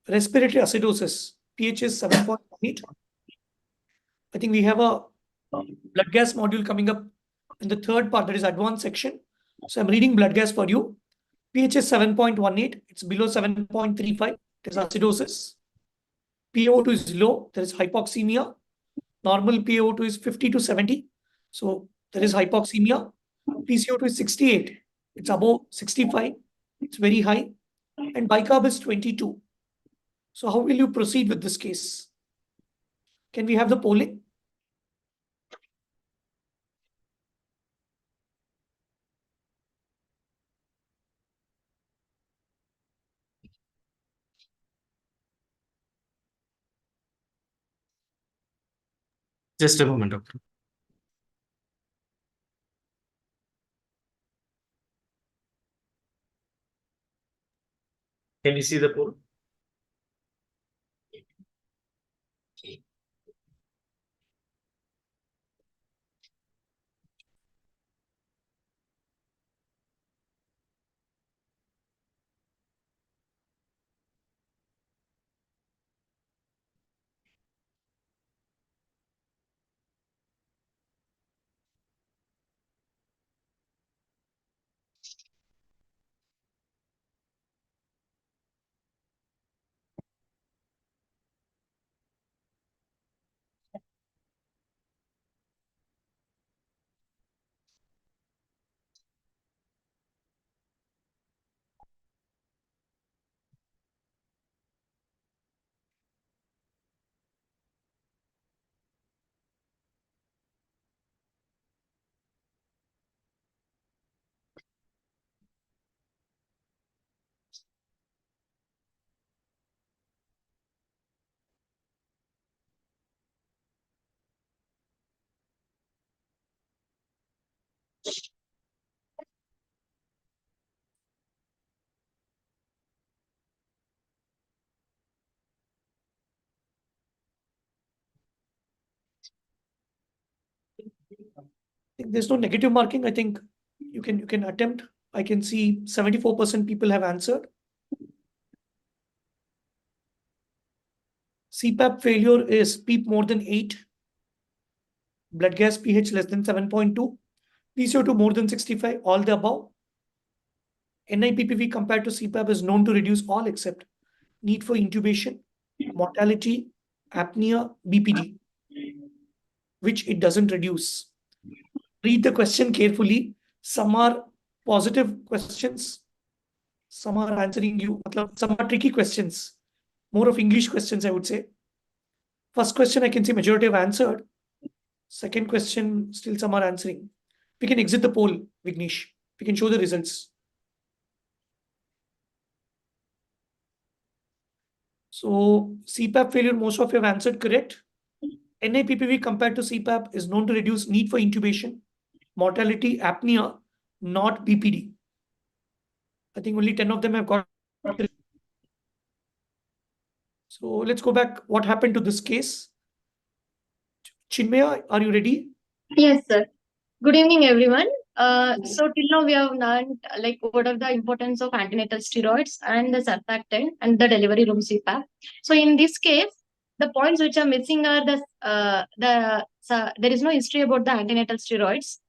respiratory acidosis. pH is 7.8. I think we have a blood gas module coming up in the third part, that is advanced section. So I'm reading blood gas for you. pH is 7.18. It's below 7.35. It is acidosis. PaO2 is low. There is hypoxemia. Normal PaO2 is 50 to 70. So there is hypoxemia. PCO2 is 68. It's above 65. It's very high. And bicarb is 22. So how will you proceed with this case? Can we have the polling? Just a moment, doctor. Can you see the poll? There's no negative marking. I think you can attempt. I can see 74% people have answered. CPAP failure is PEEP more than 8, blood gas pH less than 7.2, PCO2 more than 65, all the above. NIPPV compared to CPAP is known to reduce all except need for intubation, mortality, apnea, BPD, which it doesn't reduce. Read the question carefully. Some are positive questions, some are answering you, some are tricky questions, more of English questions, I would say. First question, I can see majority have answered. Second question, still some are answering. We can exit the poll, Vignesh. We can show the results. So CPAP failure, most of you have answered correct. NIPPV compared to CPAP is known to reduce need for intubation, mortality, apnea, not BPD. I think only 10 of them have got. So let's go back. What happened to this case? Chinmaya, are you ready? Yes, sir. Good evening, everyone. So till now we have learned like what are the importance of antenatal steroids and the surfactant and the delivery room CPAP. So in this case, the points which are missing are there is no history about the antenatal steroids,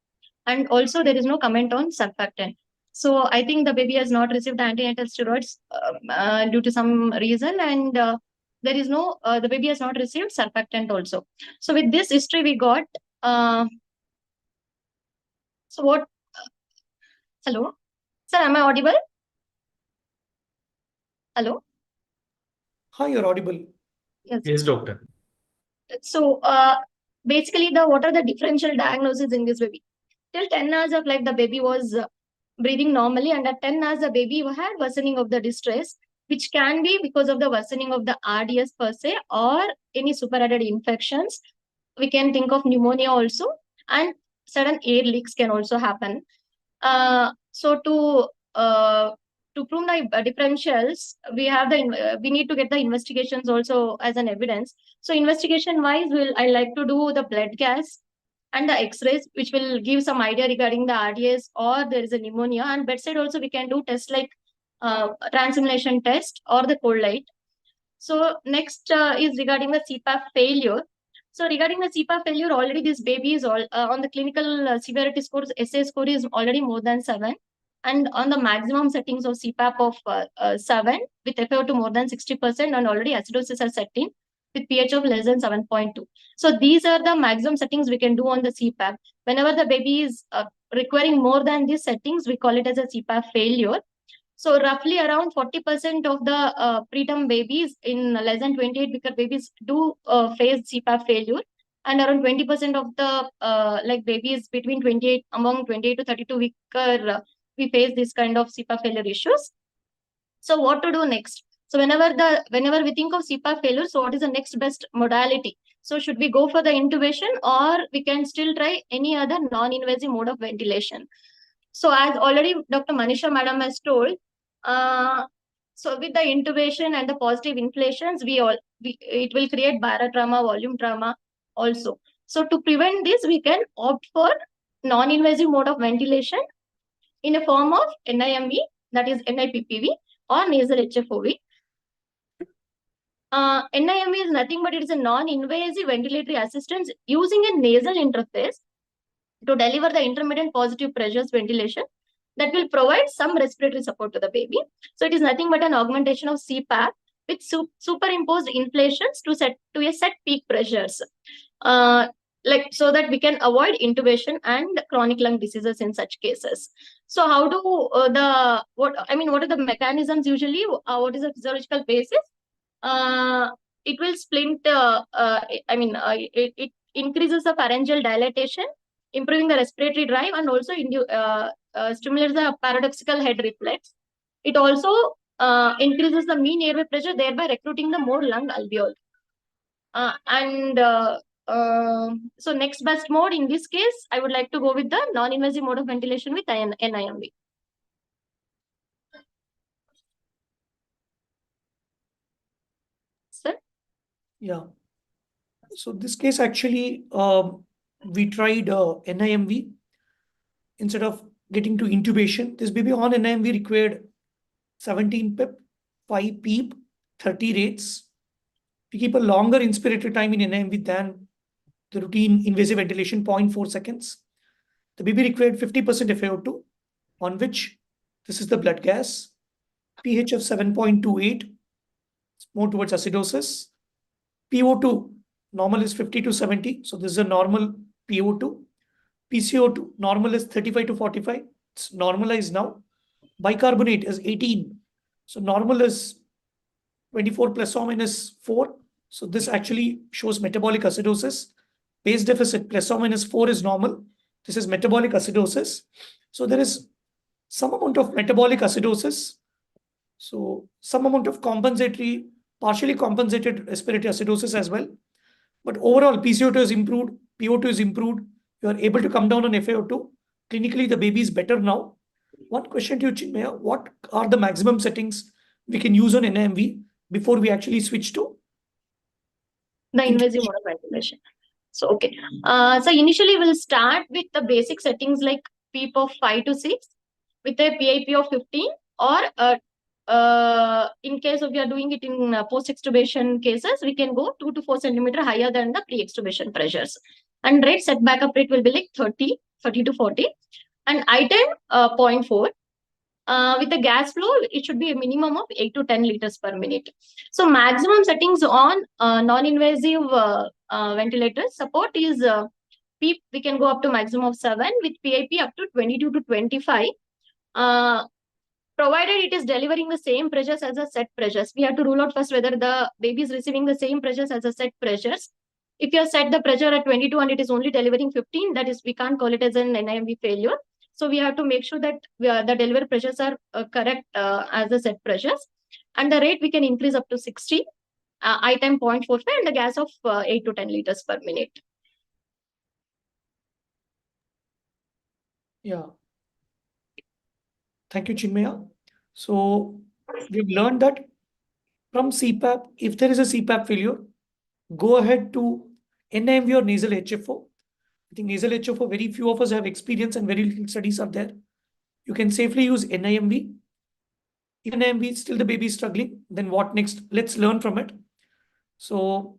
and also there is no comment on surfactant. So I think the baby has not received antenatal steroids due to some reason, and there is no the baby has not received surfactant also. So with this history we got. So what? Hello, sir, am I audible? Hello. Hi, you're audible. Yes, doctor. So basically, what are the differential diagnoses in this baby? Till 10 hours of life, the baby was breathing normally, and at 10 hours, the baby had worsening of the distress, which can be because of the worsening of the RDS per se or any superadded infections. We can think of pneumonia also, and sudden air leaks can also happen. So to prove the differentials, we need to get the investigations also as an evidence. So investigation wise, I like to do the blood gas and the X-rays, which will give some idea regarding the RDS or there is a pneumonia. And bedside also we can do tests like transimulation test or the cold light. So next is regarding the CPAP failure. So regarding the CPAP failure, already this baby is all on the clinical severity scores. SA score is already more than 7, and on the maximum settings of CPAP of 7 with FiO2 more than 60%, and already acidosis are set in with pH of less than 7.2. So these are the maximum settings we can do on the CPAP. Whenever the baby is requiring more than these settings, we call it as a CPAP failure. So roughly around 40% of the preterm babies in less than 28 week babies do face CPAP failure, and around 20% of the like babies between 28 among 28 to 32 week we face this kind of CPAP failure issues. So what to do next? So whenever we think of CPAP failure, so what is the next best modality? So should we go for the intubation, or we can still try any other non-invasive mode of ventilation? So as already Dr. Manisha Madam has told, so with the intubation and the positive inflations, it will create barotrauma, volume trauma also. So to prevent this, we can opt for non-invasive mode of ventilation in a form of NIMV, that is NIPPV, or nasal HFOV. NIMV is nothing but it is a non-invasive ventilatory assistance using a nasal interface to deliver the intermittent positive pressures ventilation that will provide some respiratory support to the baby. So it is nothing but an augmentation of CPAP with superimposed inflations to a set peak pressures, like so that we can avoid intubation and chronic lung diseases in such cases. So how do what are the mechanisms usually? What is the physiological basis? It will splint. It increases the pharyngeal dilatation, improving the respiratory drive, and also stimulates the paradoxical head reflex. It also increases the mean airway pressure, thereby recruiting the more lung alveoli. So next best mode in this case, I would like to go with the non-invasive mode of ventilation with NIMV. Sir? Yeah. So this case actually, we tried NIMV instead of getting to intubation. This baby on NIMV required 17 pip, 5 PEEP, 30 rates. We keep a longer inspiratory time in NIMV than the routine invasive ventilation, 0.4 seconds. The baby required 50% FiO2, on which this is the blood gas, pH of 7.28, more towards acidosis. PO2, normal is 50 to 70, so this is a normal PO2. PCO2, normal is 35 to 45, it's normalized now. Bicarbonate is 18, so normal is 24 plus or minus 4. So this actually shows metabolic acidosis. Base deficit plus or minus 4 is normal. This is metabolic acidosis. So there is some amount of metabolic acidosis. So some amount of compensatory, partially compensated respiratory acidosis as well. But overall, PCO2 is improved, PO2 is improved. You are able to come down on FiO2. Clinically, the baby is better now. One question to you, Chinmaya, what are the maximum settings we can use on NIMV before we actually switch to The invasive mode of ventilation. So, okay. So initially we'll start with the basic settings like PEEP of 5 to 6 with a PIP of 15, or in case of we are doing it in post-extubation cases, we can go 2 to 4 centimeter higher than the pre-extubation pressures. And rate set backup rate will be like 30 to 40. And I10 0.4. With the gas flow, it should be a minimum of 8 to 10 liters per minute. So maximum settings on non-invasive ventilators support is PEEP, we can go up to maximum of 7, with PIP up to 22 to 25. Provided it is delivering the same pressures as the set pressures. We have to rule out first whether the baby is receiving the same pressures as the set pressures. If you have set the pressure at 22 and it is only delivering 15, that is, we can't call it as an NIMV failure. So we have to make sure that the delivery pressures are correct as the set pressures. And the rate we can increase up to 60, I10 0.45, and the gas of 8 to 10 liters per minute. Yeah. Thank you, Chinmaya. So we've learned that from CPAP, if there is a CPAP failure, go ahead to NIMV or nasal HFO. I think nasal HFO, very few of us have experience and very little studies are there. You can safely use NIMV. If NIMV still the baby is struggling, then what next? Let's learn from it. So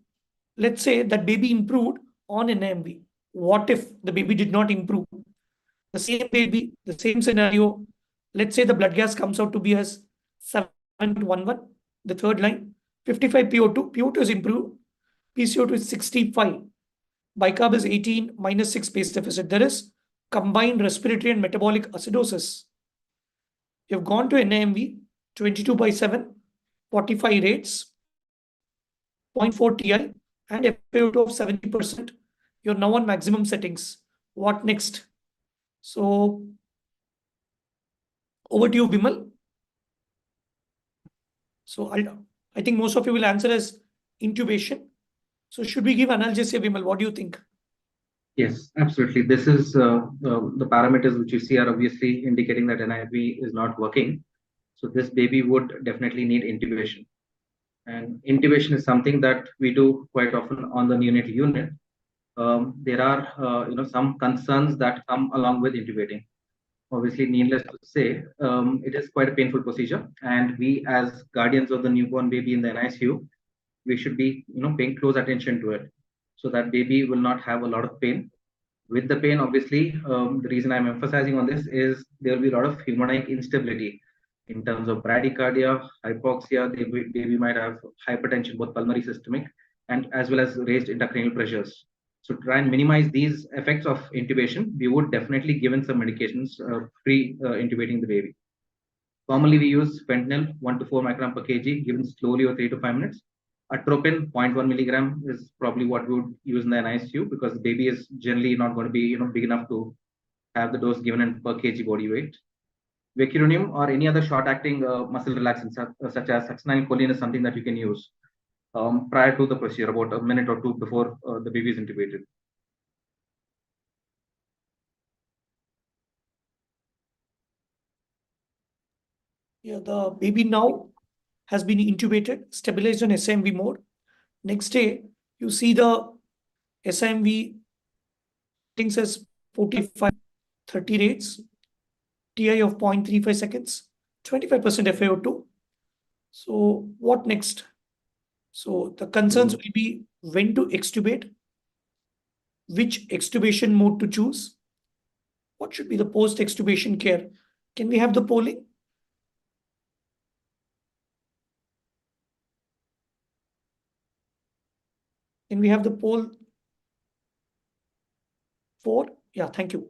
let's say that baby improved on NIMV. What if the baby did not improve? The same baby, the same scenario. Let's say the blood gas comes out to be as 7.11, the third line, 55 PO2. PO2 is improved. PCO2 is 65. Bicarb is 18, minus 6 base deficit. There is combined respiratory and metabolic acidosis. You've gone to NIMV, 22 by 7, 45 rates, 0.4 Ti, and FiO2 of 70%. You're now on maximum settings. What next? So over to you, Vimal. So I think most of you will answer as intubation. So should we give analgesia, Vimal? What do you think? Yes, absolutely. This is the parameters which you see are obviously indicating that NIV is not working. So this baby would definitely need intubation. And intubation is something that we do quite often on the neonatal unit. There are some concerns that come along with intubating. Obviously, needless to say, it is quite a painful procedure, and we as guardians of the newborn baby in the NICU, we should be paying close attention to it, so that baby will not have a lot of pain. With the pain, obviously, the reason I'm emphasizing on this is there will be a lot of hemodynamic instability in terms of bradycardia, hypoxia. The baby might have hypertension, both pulmonary, systemic, and as well as raised intracranial pressures. So to try and minimize these effects of intubation, we would definitely given some medications pre-intubating the baby. Commonly, we use fentanyl 1 to 4 microgram per kg, given slowly over 3 to 5 minutes. Atropine 0.1 milligram is probably what we would use in the NICU, because the baby is generally not going to be big enough to have the dose given in per kg body weight. Vecuronium or any other short-acting muscle relaxants such as succinylcholine is something that you can use. prior to the procedure, about a minute or two before the baby is intubated. Yeah, the baby now has been intubated, stabilized on SIMV mode. Next day, you see the SIMV things as 45, 30 rates, TI of 0.35 seconds, 25% FiO2. So what next? So the concerns will be when to extubate, which extubation mode to choose, what should be the post-extubation care. Can we have the polling? Can we have the poll 4? Yeah, thank you.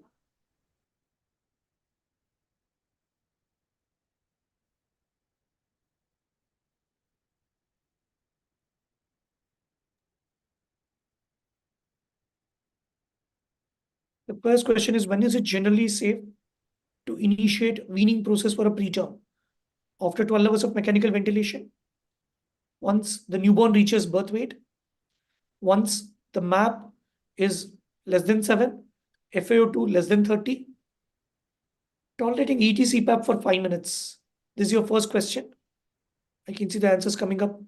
The first question is, when is it generally safe to initiate weaning process for a preterm? After 12 hours of mechanical ventilation, once the newborn reaches birth weight, once the MAP is less than 7, FiO2 less than 30, tolerating ET CPAP for 5 minutes. This is your first question. I can see the answers coming up.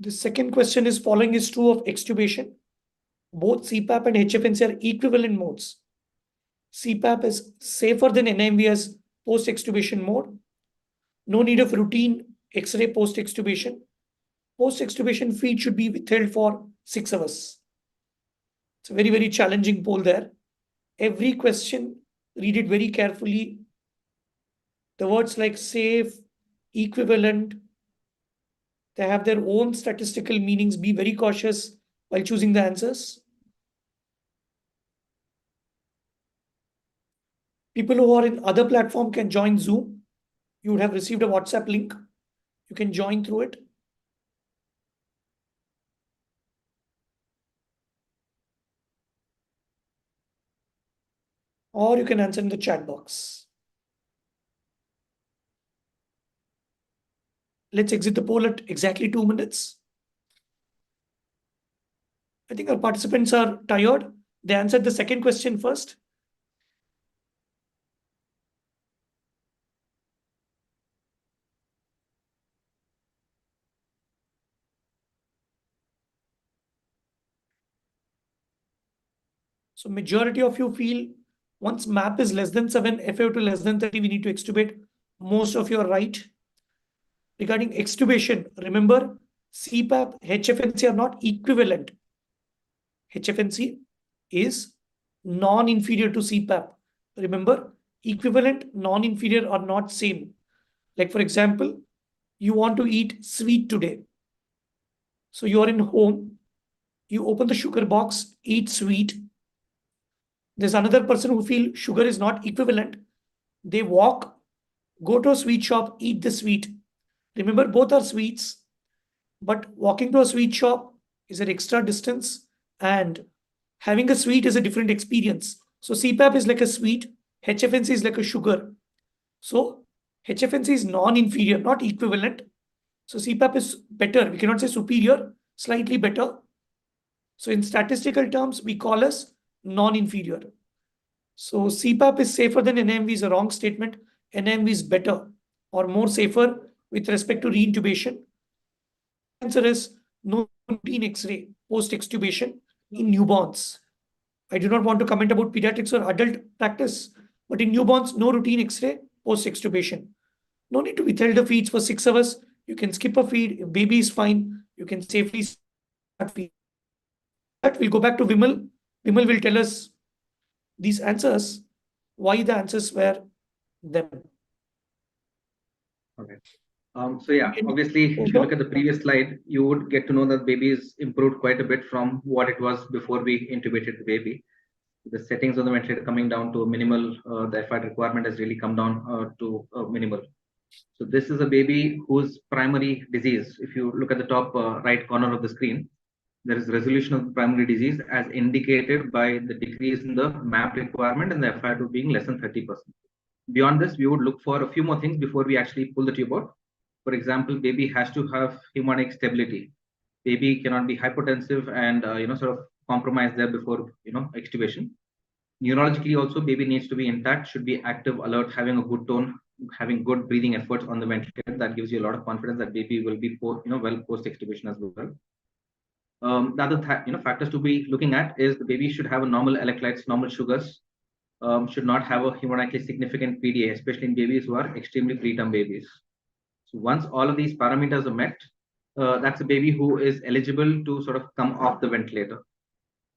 The second question is, following is true of extubation. Both CPAP and HFNC are equivalent modes. CPAP is safer than NIMV as post-extubation mode. No need of routine X-ray post-extubation. Post-extubation feed should be withheld for 6 hours. It's a very, very challenging poll there. Every question, read it very carefully. The words like safe, equivalent, they have their own statistical meanings. Be very cautious while choosing the answers. People who are in other platform can join Zoom. You would have received a WhatsApp link. You can join through it. Or you can answer in the chat box. Let's exit the poll at exactly 2 minutes. I think our participants are tired. They answered the second question first. So majority of you feel once MAP is less than 7, FiO2 less than 30, we need to extubate. Most of you are right. Regarding extubation, remember CPAP, HFNC are not equivalent. HFNC is non-inferior to CPAP. Remember, equivalent, non-inferior are not same. Like for example, you want to eat sweet today. So you are in home, you open the sugar box, eat sweet. There's another person who feel sugar is not equivalent. They walk, go to a sweet shop, eat the sweet. Remember, both are sweets, but walking to a sweet shop is an extra distance and having a sweet is a different experience. So CPAP is like a sweet, HFNC is like a sugar. So HFNC is non-inferior, not equivalent. So CPAP is better. We cannot say superior, slightly better. So in statistical terms, we call as non-inferior. So CPAP is safer than NIMV is a wrong statement. NIMV is better or more safer with respect to reintubation. Answer is no routine X-ray post-extubation in newborns. I do not want to comment about pediatrics or adult practice, but in newborns, no routine X-ray post-extubation. No need to withhold the feeds for 6 hours. You can skip a feed. If baby is fine, you can safely start feed. But we'll go back to Vimal. Vimal will tell us these answers, why the answers were them. Okay. So yeah, obviously, if you look at the previous slide, you would get to know that baby is improved quite a bit from what it was before we intubated the baby. The settings of the ventilator coming down to a minimal, the FID requirement has really come down to minimal. So this is a baby whose primary disease, if you look at the top right corner of the screen, there is resolution of the primary disease as indicated by the decrease in the MAP requirement and the FID being less than 30%. Beyond this, we would look for a few more things before we actually pull the tube out. For example, baby has to have hemodynamic stability. Baby cannot be hypotensive and sort of compromise there before extubation. Neurologically also, baby needs to be intact, should be active, alert, having a good tone, having good breathing efforts on the ventilator. That gives you a lot of confidence that baby will be well post extubation as well. The other factors to be looking at is the baby should have a normal electrolytes, normal sugars, should not have a hemodynamically significant PDA, especially in babies who are extremely preterm babies. So once all of these parameters are met, that's a baby who is eligible to sort of come off the ventilator.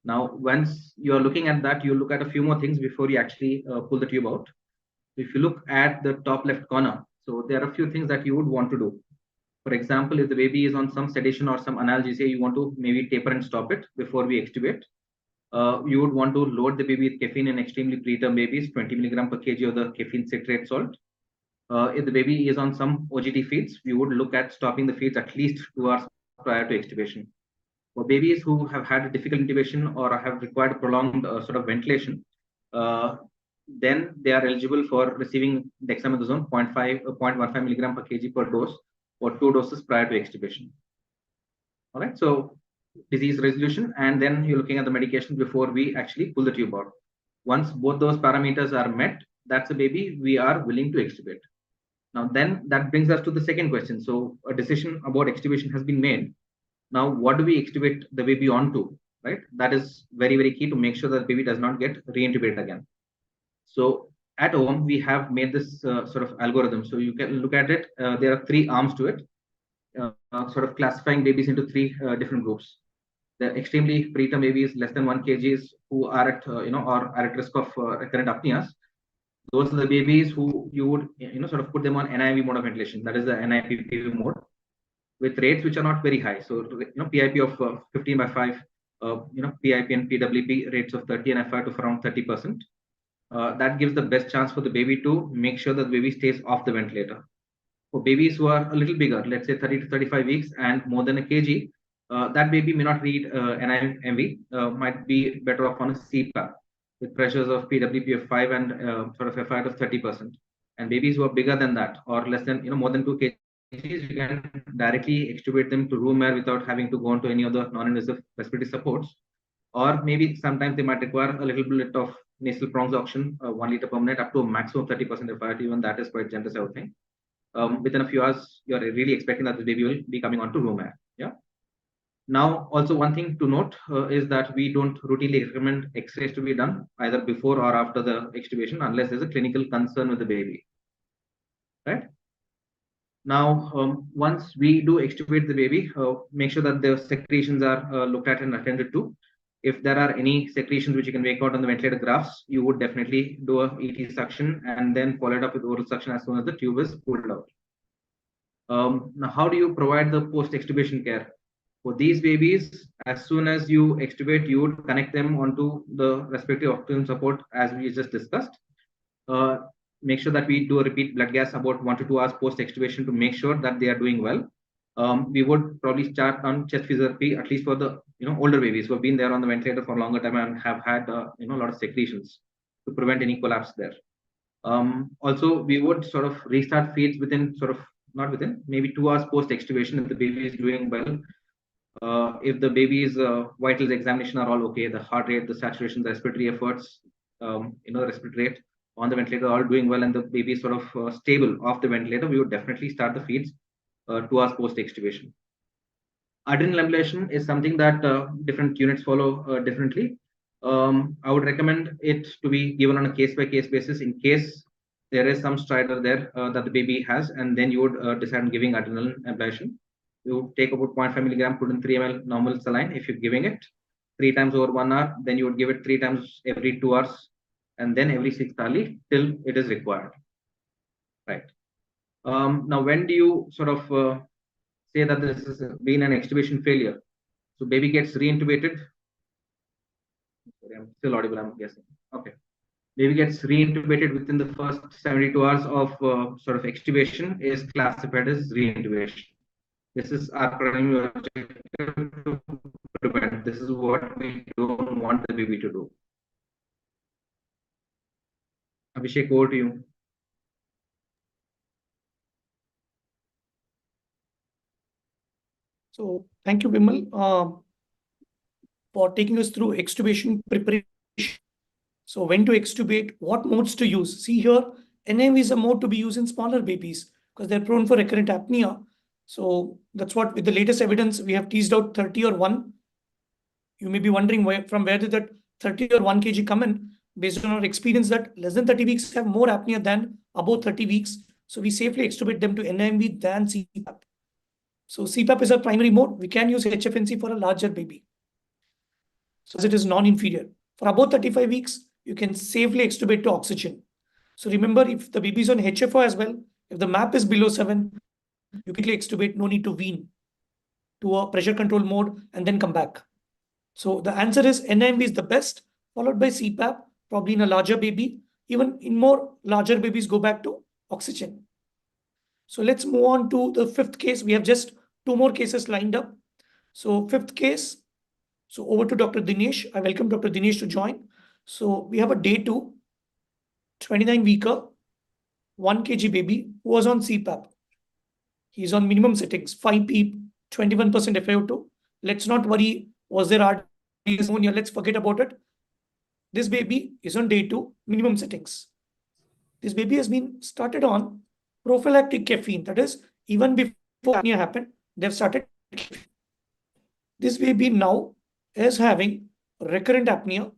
Now, once you are looking at that, you look at a few more things before you actually pull the tube out. If you look at the top left corner, so there are a few things that you would want to do. For example, if the baby is on some sedation or some analgesia, you want to maybe taper and stop it before we extubate. You would want to load the baby with caffeine in extremely preterm babies, 20 milligram per kg of the caffeine citrate salt. If the baby is on some OGT feeds, we would look at stopping the feeds at least 2 hours prior to extubation. For babies who have had a difficult intubation or have required prolonged sort of ventilation, then they are eligible for receiving dexamethasone 0.15 milligram per kg per dose or 2 doses prior to extubation. All right, so disease resolution, and then you're looking at the medication before we actually pull the tube out. Once both those parameters are met, that's a baby we are willing to extubate. Now, then that brings us to the second question. So a decision about extubation has been made. Now, what do we extubate the baby onto, right? That is very, very key to make sure that the baby does not get re-intubated again. So at home, we have made this sort of algorithm. So you can look at it. There are 3 arms to it, sort of classifying babies into 3 different groups. The extremely preterm babies, less than 1 kg, who are at, or are at risk of recurrent apneas. Those are the babies who you would, sort of put them on NIV mode of ventilation. That is the NIPPV mode, with rates which are not very high. So, PIP of 15/5, PIP and PWP rates of 30 and FI to around 30%. That gives the best chance for the baby to make sure that the baby stays off the ventilator. For babies who are a little bigger, let's say 30 to 35 weeks and more than a kg, that baby may not need NIMV, might be better off on a CPAP with pressures of PWP of 5 and sort of FI of 30%. And babies who are bigger than that or less than, more than 2 kg, you can directly extubate them to room air without having to go on to any other non-invasive respiratory supports. Or maybe sometimes they might require a little bit of nasal bronchoxygen, 1 liter per minute, up to a maximum of 30% of FIRT. Even that is quite generous, I would think. Within a few hours, you're really expecting that the baby will be coming onto room air. Yeah. Now, also one thing to note is that we don't routinely recommend X-rays to be done either before or after the extubation unless there's a clinical concern with the baby. Right. Now, once we do extubate the baby, make sure that the secretions are looked at and attended to. If there are any secretions which you can make out on the ventilator graphs, you would definitely do a ET suction and then follow it up with oral suction as soon as the tube is pulled out. Now, how do you provide the post-extubation care? For these babies, as soon as you extubate, you would connect them onto the respiratory oxygen support as we just discussed. Make sure that we do a repeat blood gas about 1 to 2 hours post-extubation to make sure that they are doing well. We would probably start on chest physiotherapy, at least for the older babies who have been there on the ventilator for a longer time and have had a lot of secretions to prevent any collapse there. Also, we would sort of restart feeds within maybe 2 hours post-extubation if the baby is doing well. If the baby's vitals examination are all okay, the heart rate, the saturation, the respiratory efforts, the respiratory rate on the ventilator are all doing well, and the baby is sort of stable off the ventilator, we would definitely start the feeds 2 hours post-extubation. Adrenal ablation is something that different units follow differently. I would recommend it to be given on a case-by-case basis in case there is some stridor there that the baby has, and then you would decide on giving adrenal ablation. You take about 0.5 milligram, put in 3 ml normal saline. If you're giving it 3 times over 1 hour, then you would give it 3 times every 2 hours, and then every 6th hourly till it is required. Right. Now, when do you sort of say that this has been an extubation failure? So baby gets re-intubated. Sorry, I'm still audible, I'm guessing. Okay. Baby gets re-intubated within the first 72 hours of sort of extubation is classified as re-intubation. This is our primary objective to prevent. This is what we don't want the baby to do. Abhishek, over to you. So thank you, Vimal, for taking us through extubation preparation. So when to extubate, what modes to use. See here, NIV is a mode to be used in smaller babies because they're prone for recurrent apnea. So that's what, with the latest evidence, we have teased out 30 or 1. You may be wondering from where did that 30 or 1 kg come in? Based on our experience that less than 30 weeks have more apnea than above 30 weeks. So we safely extubate them to NIMV than CPAP. So CPAP is our primary mode. We can use HFNC for a larger baby. So as it is non-inferior. For above 35 weeks, you can safely extubate to oxygen. So remember, if the baby is on HFO as well, if the MAP is below 7, you quickly extubate, no need to wean to a pressure control mode and then come back. So the answer is NIMV is the best, followed by CPAP, probably in a larger baby. Even in more larger babies, go back to oxygen. So let's move on to the 5th case. We have just 2 more cases lined up. So 5th case. So over to Dr. Dinesh. I welcome Dr. Dinesh to join. So we have a day 2, 29-weeker, 1 kg baby who was on CPAP. He's on minimum settings, 5 PEEP, 21% FiO2. Let's not worry, was there RDS pneumonia? Let's forget about it. This baby is on day 2, minimum settings. This baby has been started on prophylactic caffeine. That is, even before apnea happened, they've started. This baby now is having recurrent apnea,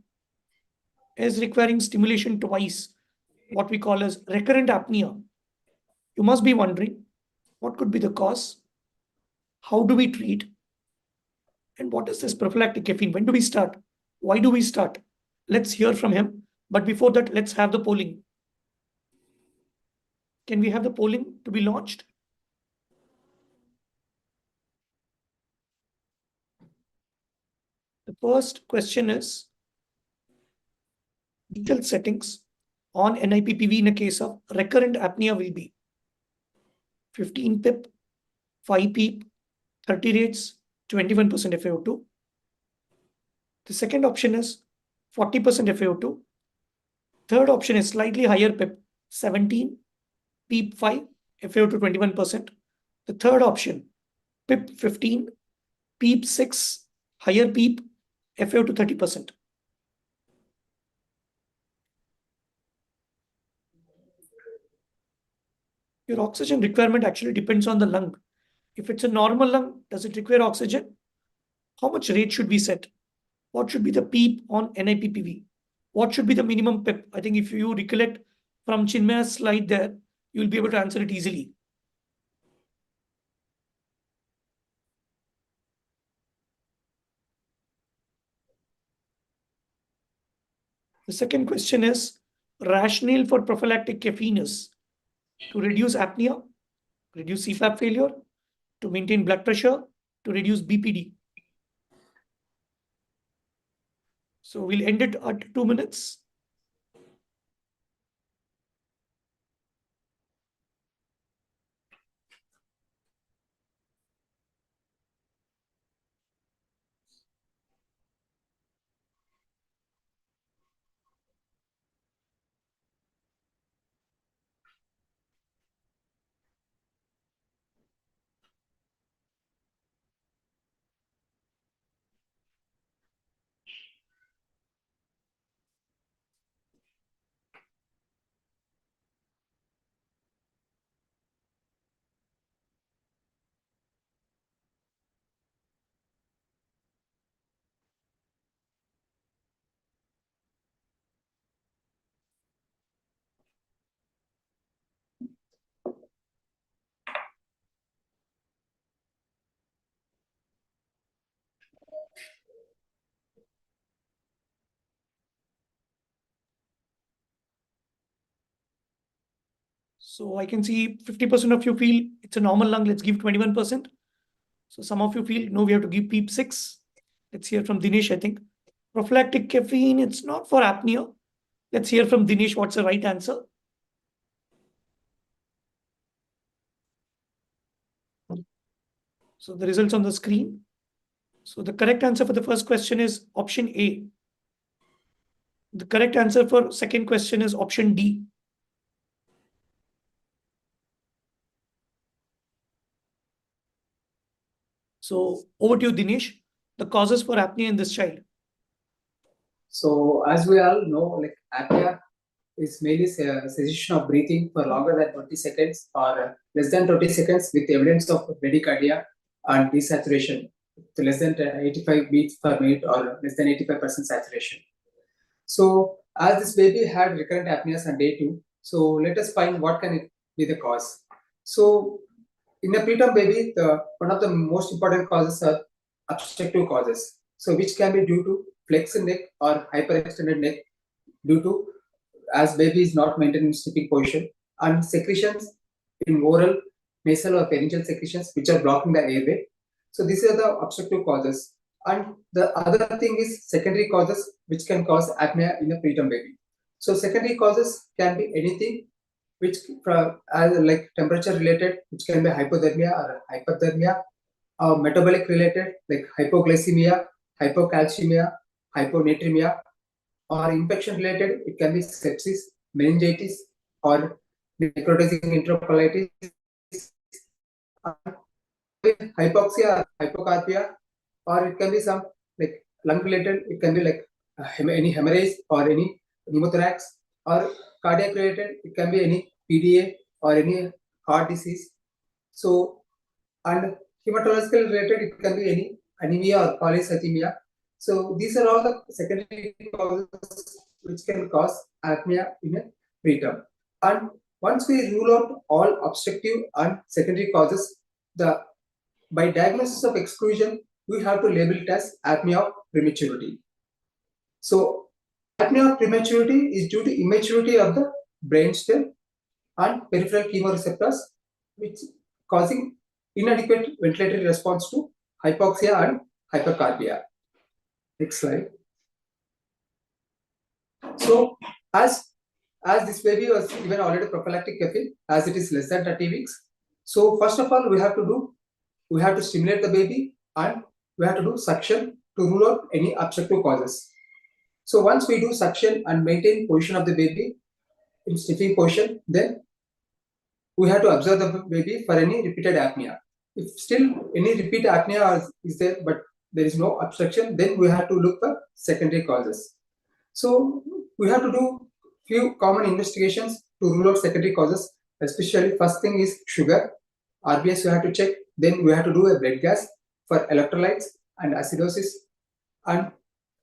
is requiring stimulation twice, what we call as recurrent apnea. You must be wondering, what could be the cause? How do we treat? And what is this prophylactic caffeine? When do we start? Why do we start? Let's hear from him. But before that, let's have the polling. Can we have the polling to be launched? The first question is detailed settings on NIPPV in a case of recurrent apnea will be 15 pip, 5 PEEP, 30 rates, 21% FiO2. The second option is 40% FiO2. Third option is slightly higher pip, 17, PEEP 5, FiO2 21%. The third option, PIP 15, PEEP 6, higher PEEP, FiO2 30%. Your oxygen requirement actually depends on the lung. If it's a normal lung, does it require oxygen? How much rate should we set? What should be the PEEP on NIPPV? What should be the minimum PIP? I think if you recollect from Chinmaya's slide there, you'll be able to answer it easily. The second question is, rationale for prophylactic caffeine is to reduce apnea, reduce CPAP failure, to maintain blood pressure, to reduce BPD. So we'll end it at 2 minutes. So I can see 50% of you feel it's a normal lung, let's give 21%. So some of you feel, no, we have to give PEEP 6. Let's hear from Dinesh, I think. Prophylactic caffeine, it's not for apnea. Let's hear from Dinesh, what's the right answer? So the results on the screen. So the correct answer for the first question is option A. The correct answer for second question is option D. So over to you, Dinesh. The causes for apnea in this child. So as we all know, like apnea is mainly cessation of breathing for longer than 20 seconds or less than 20 seconds with evidence of bradycardia and desaturation to less than 85 beats per minute or less than 85% saturation. So as this baby had recurrent apneas on day 2, so let us find what can it be the cause. So in a preterm baby, one of the most important causes are obstructive causes. So which can be due to flexed neck or hyperextended neck due to as baby is not maintaining sleeping position, and secretions in oral, nasal or pharyngeal secretions which are blocking the airway. So these are the obstructive causes. And the other thing is secondary causes which can cause apnea in a preterm baby. So secondary causes can be anything which like temperature related, which can be hypothermia or hyperthermia, or metabolic related like hypoglycemia, hypocalcemia, hyponatremia, or infection related, it can be sepsis, meningitis, or necrotizing enterocolitis, hypoxia, hypocarbia, or it can be some like lung related, it can be like any hemorrhage or any pneumothorax, or cardiac related, it can be any PDA or any heart disease. So, and hematological related, it can be any anemia or polycythemia. So these are all the secondary causes which can cause apnea in a preterm. And once we rule out all obstructive and secondary causes, by diagnosis of exclusion, we have to label it as apnea of prematurity. So apnea of prematurity is due to immaturity of the brainstem and peripheral chemoreceptors, which causing inadequate ventilatory response to hypoxia and hypercarbia. Next slide. So as this baby was given already prophylactic caffeine, as it is less than 30 weeks. So first of all, we have to stimulate the baby and we have to do suction to rule out any obstructive causes. So once we do suction and maintain position of the baby in stiffing position, then we have to observe the baby for any repeated apnea. If still any repeat apnea is there, but there is no obstruction, then we have to look for secondary causes. So we have to do few common investigations to rule out secondary causes, especially first thing is sugar. RBS we have to check, then we have to do a blood gas for electrolytes and acidosis, and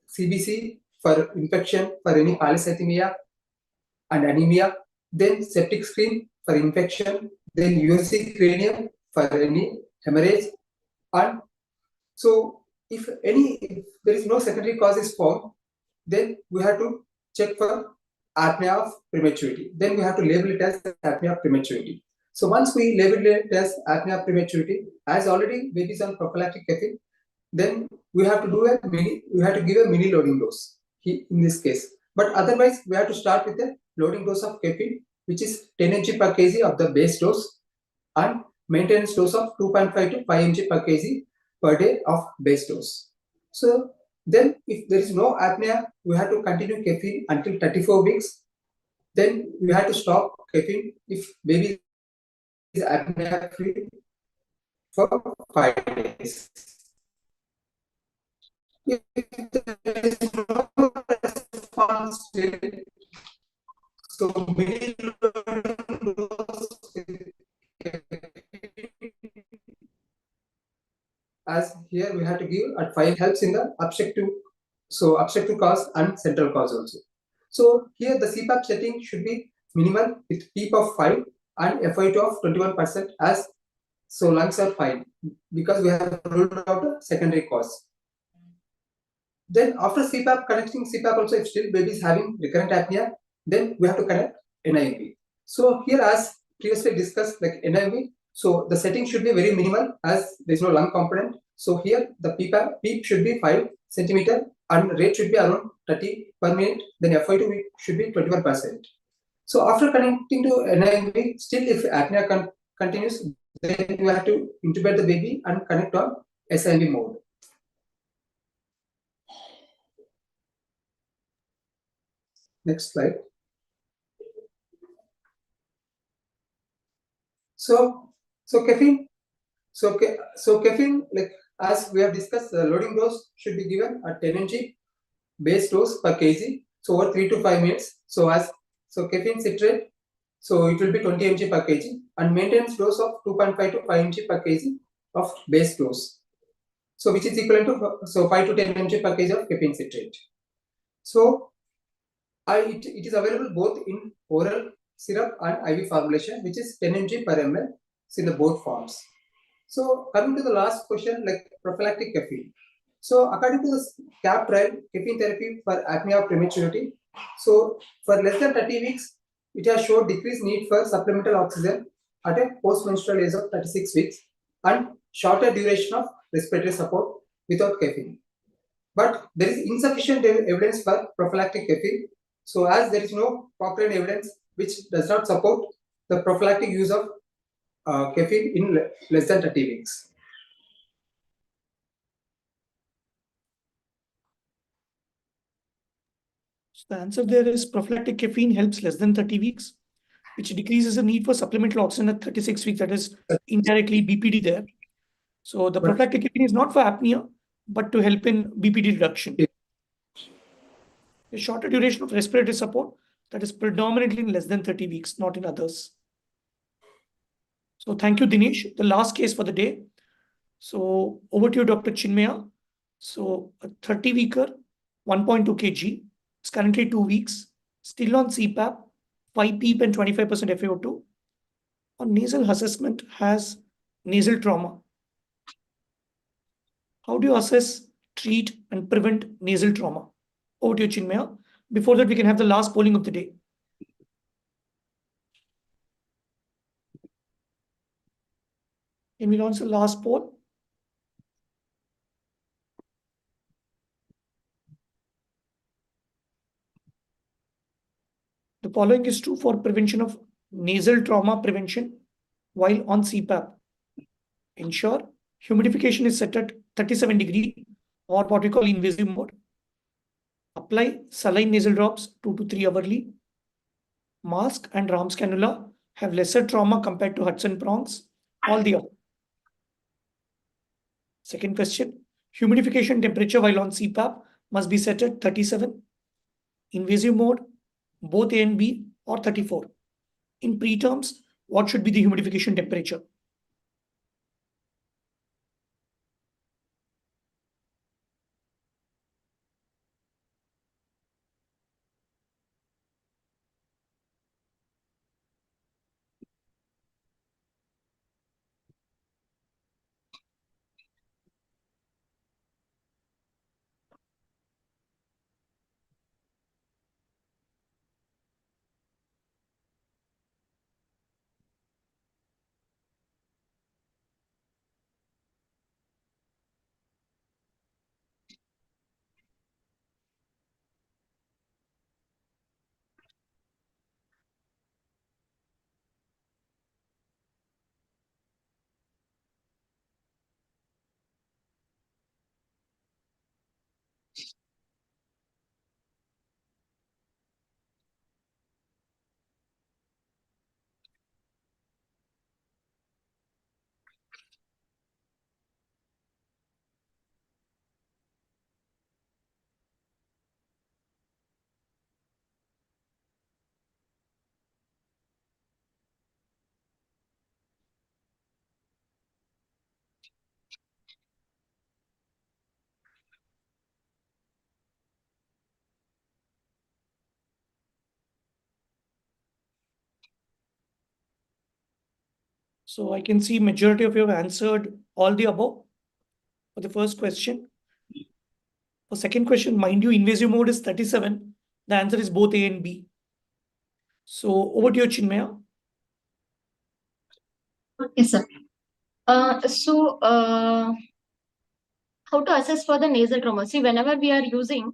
CBC for infection for any polycythemia and anemia, then septic screen for infection, then USC cranium for any hemorrhage. And so if there is no secondary cause is found, then we have to check for apnea of prematurity. Then we have to label it as apnea of prematurity. So once we label it as apnea of prematurity, as already babies on prophylactic caffeine, then we have to give a mini loading dose in this case. But otherwise, we have to start with a loading dose of caffeine, which is 10 mg per kg of the base dose, and maintenance dose of 2.5 to 5 mg per kg per day of base dose. So then if there is no apnea, we have to continue caffeine until 34 weeks. Then we have to stop caffeine if baby is apnea free for 5 days. If there is no response, so mini as here we have to give at 5 helps in the obstructive cause and central cause also. So here the CPAP setting should be minimal with PEEP of 5 and FiO2 of 21%, as so lungs are fine because we have ruled out a secondary cause. Then after CPAP, connecting CPAP also, if still baby is having recurrent apnea, then we have to connect NIV. So here, as previously discussed, like NIV, so the setting should be very minimal as there is no lung component. So here the PEEP should be 5 centimeter and rate should be around 30 per minute. Then FiO2 should be 21%. So after connecting to NIV, still if apnea continues, then you have to intubate the baby and connect on SIV mode. Next slide. So caffeine. So caffeine, like as we have discussed, the loading dose should be given at 10 mg base dose per kg, so over 3 to 5 minutes. So caffeine citrate, so it will be 20 mg per kg, and maintenance dose of 2.5 to 5 mg per kg of base dose. So which is equivalent to 5 to 10 mg per kg of caffeine citrate. So it is available both in oral syrup and IV formulation, which is 10 mg per ml in the both forms. So coming to the last question, like prophylactic caffeine. So according to the CAP trial, caffeine therapy for apnea of prematurity, so for less than 30 weeks, it has showed decreased need for supplemental oxygen at a post-menstrual age of 36 weeks and shorter duration of respiratory support without caffeine. But there is insufficient evidence for prophylactic caffeine. So as there is no Cochrane evidence which does not support the prophylactic use of caffeine in less than 30 weeks. So the answer there is prophylactic caffeine helps less than 30 weeks, which decreases the need for supplemental oxygen at 36 weeks. That is indirectly BPD there. So the prophylactic caffeine is not for apnea, but to help in BPD reduction. A shorter duration of respiratory support that is predominantly in less than 30 weeks, not in others. So thank you, Dinesh. The last case for the day. So over to you, Dr. Chinmaya. So a 30-weeker, 1.2 kg. It's currently 2 weeks. Still on CPAP, 5 PEEP and 25% FaO2. On nasal assessment has nasal trauma. How do you assess, treat, and prevent nasal trauma? Over to you, Chinmaya. Before that, we can have the last polling of the day. Can we launch the last poll? The following is true for prevention of nasal trauma prevention while on CPAP. Ensure humidification is set at 37 degree or what we call invasive mode. Apply saline nasal drops 2 to 3 hourly. Mask and Ram's cannula have lesser trauma compared to Hudson prongs. All the other. Second question, humidification temperature while on CPAP must be set at 37. Invasive mode, both A and B, or 34. In preterms, what should be the humidification temperature? So I can see majority of you have answered all the above for the first question. For second question, mind you, invasive mode is 37. The answer is both A and B. So over to you, Chinmaya. Yes, sir. How to assess for the nasal trauma? See, whenever we are using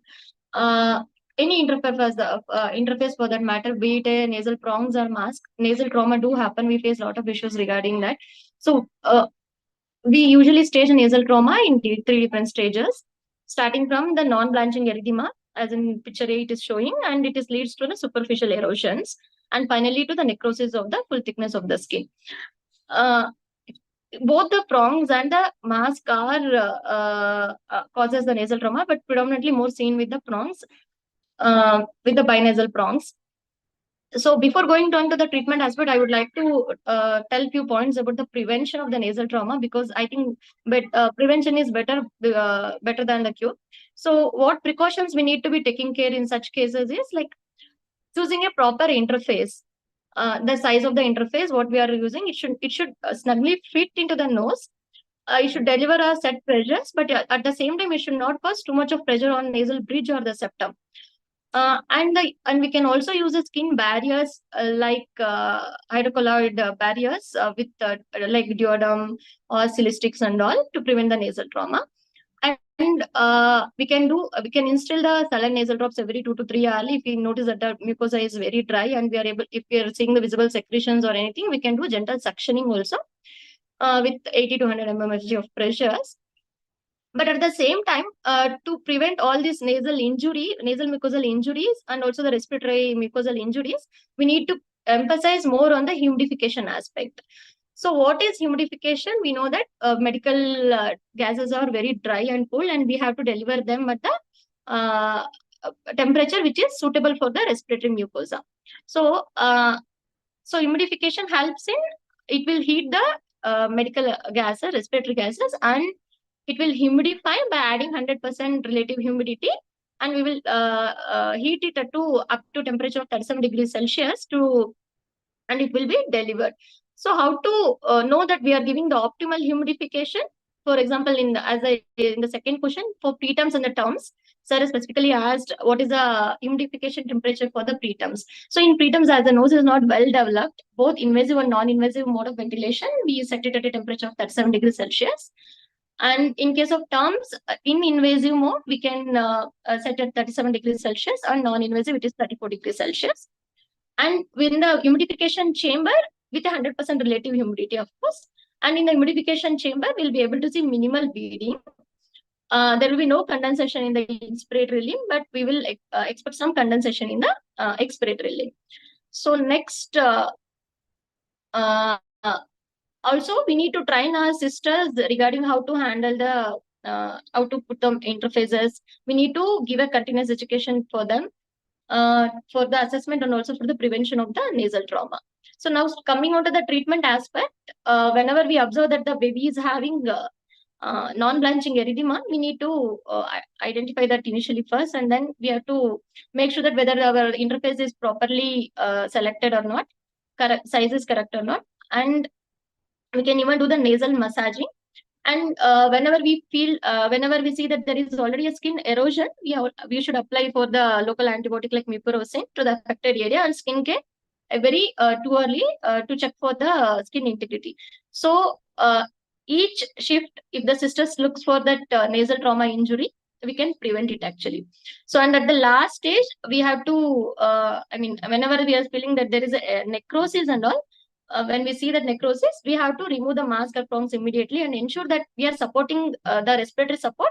any interface for that matter, be it a nasal prongs or mask, nasal trauma do happen. We face a lot of issues regarding that. So we usually stage nasal trauma in 3 different stages, starting from the non-blanching erythema, as in picture A it is showing, and it is leads to the superficial erosions, and finally to the necrosis of the full thickness of the skin. both the prongs and the mask are causes the nasal trauma, but predominantly more seen with the prongs, with the binasal prongs. So before going down to the treatment aspect, I would like to tell few points about the prevention of the nasal trauma, because I think prevention is better than the cure. So what precautions we need to be taking care in such cases is like choosing a proper interface. The size of the interface, what we are using, it should snugly fit into the nose. It should deliver a set pressures, but at the same time, it should not cause too much of pressure on nasal bridge or the septum. And we can also use the skin barriers like hydrocolloid barriers with like duoderm or silistics and all to prevent the nasal trauma. And we can instill the saline nasal drops every 2 to 3 hours. If we notice that the mucosa is very dry and if we are seeing the visible secretions or anything, we can do gentle suctioning also with 80 to 100 mmHg of pressures. But at the same time, to prevent all these nasal mucosal injuries, and also the respiratory mucosal injuries, we need to emphasize more on the humidification aspect. So what is humidification? We know that medical gases are very dry and cool, and we have to deliver them at the temperature which is suitable for the respiratory mucosa. So, humidification helps in, it will heat the medical gases, respiratory gases, and it will humidify by adding 100% relative humidity, and we will heat it up to temperature of 37 degrees Celsius and it will be delivered. So how to know that we are giving the optimal humidification? For example, in the second question for preterms and the terms, sir specifically asked what is the humidification temperature for the preterms. So in preterms, as the nose is not well developed, both invasive and non-invasive mode of ventilation, we set it at a temperature of 37 degrees Celsius. And in case of terms, in invasive mode, we can set at 37 degrees Celsius, and non-invasive, it is 34 degrees Celsius. And within the humidification chamber, with 100% relative humidity, of course. And in the humidification chamber, we'll be able to see minimal beading. There will be no condensation in the expiratory limb, but we will expect some condensation in the expiratory limb. So next, also, we need to train our sisters regarding how to handle how to put them interfaces. We need to give a continuous education for them for the assessment and also for the prevention of the nasal trauma. So now coming on to the treatment aspect, whenever we observe that the baby is having non-blanching erythema, we need to identify that initially first, and then we have to make sure that whether our interface is properly selected or not, size is correct or not, and we can even do the nasal massaging. And whenever we see that there is already a skin erosion, we should apply for the local antibiotic like mupirocin to the affected area, and skin care very too early to check for the skin integrity. So each shift, if the sisters looks for that nasal trauma injury, we can prevent it actually. So, and at the last stage, we have to, whenever we are feeling that there is a necrosis and all, when we see that necrosis, we have to remove the mask or prongs immediately and ensure that we are supporting the respiratory support.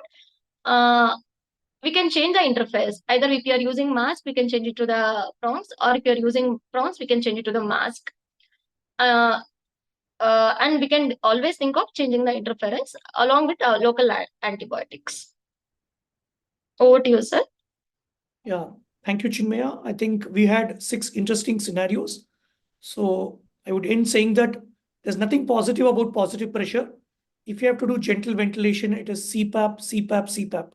We can change the interface. Either if you are using mask, we can change it to the prongs, or if you are using prongs, we can change it to the mask. And we can always think of changing the interference along with local antibiotics. Over to you, sir. Yeah, thank you, Chinmaya. I think we had 6 interesting scenarios. So I would end saying that there's nothing positive about positive pressure. If you have to do gentle ventilation, it is CPAP, CPAP, CPAP.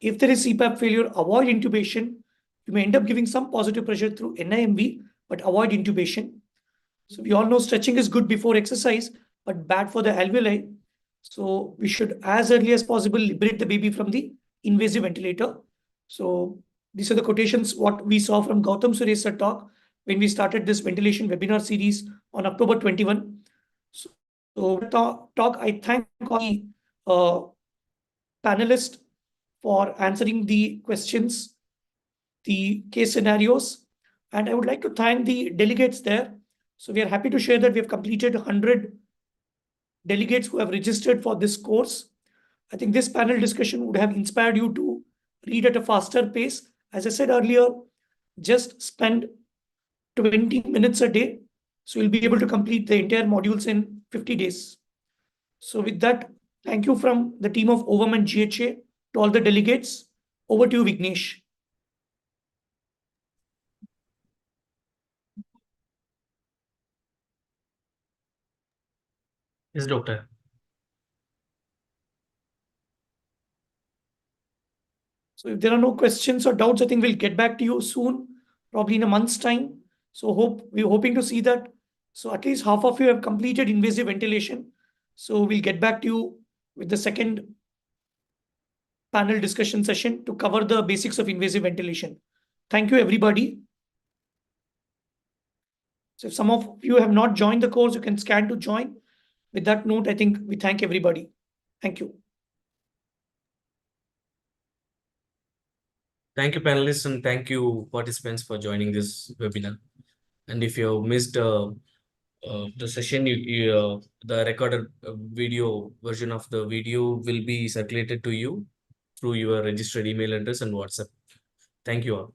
If there is CPAP failure, avoid intubation. You may end up giving some positive pressure through NIMV, but avoid intubation. So we all know stretching is good before exercise, but bad for the alveoli. So we should, as early as possible, liberate the baby from the invasive ventilator. So these are the quotations what we saw from Gautam Sures's talk when we started this ventilation webinar series on October 21. So talk, I thank all the panelists for answering the questions, the case scenarios, and I would like to thank the delegates there. So we are happy to share that we have completed 100 delegates who have registered for this course. I think this panel discussion would have inspired you to read at a faster pace. As I said earlier, just spend 20 minutes a day. So you'll be able to complete the entire modules in 50 days. So with that, thank you from the team of OVM and GHA to all the delegates. Over to you, Vignesh. Yes, doctor. So if there are no questions or doubts, I think we'll get back to you soon, probably in a month's time. So we're hoping to see that. So at least half of you have completed invasive ventilation. So we'll get back to you with the second panel discussion session to cover the basics of invasive ventilation. Thank you, everybody. So if some of you have not joined the course, you can scan to join. With that note, I think we thank everybody. Thank you. Thank you, panelists, and thank you, participants, for joining this webinar. And if you missed the session, the recorded video version of the video will be circulated to you through your registered email address and WhatsApp. Thank you all.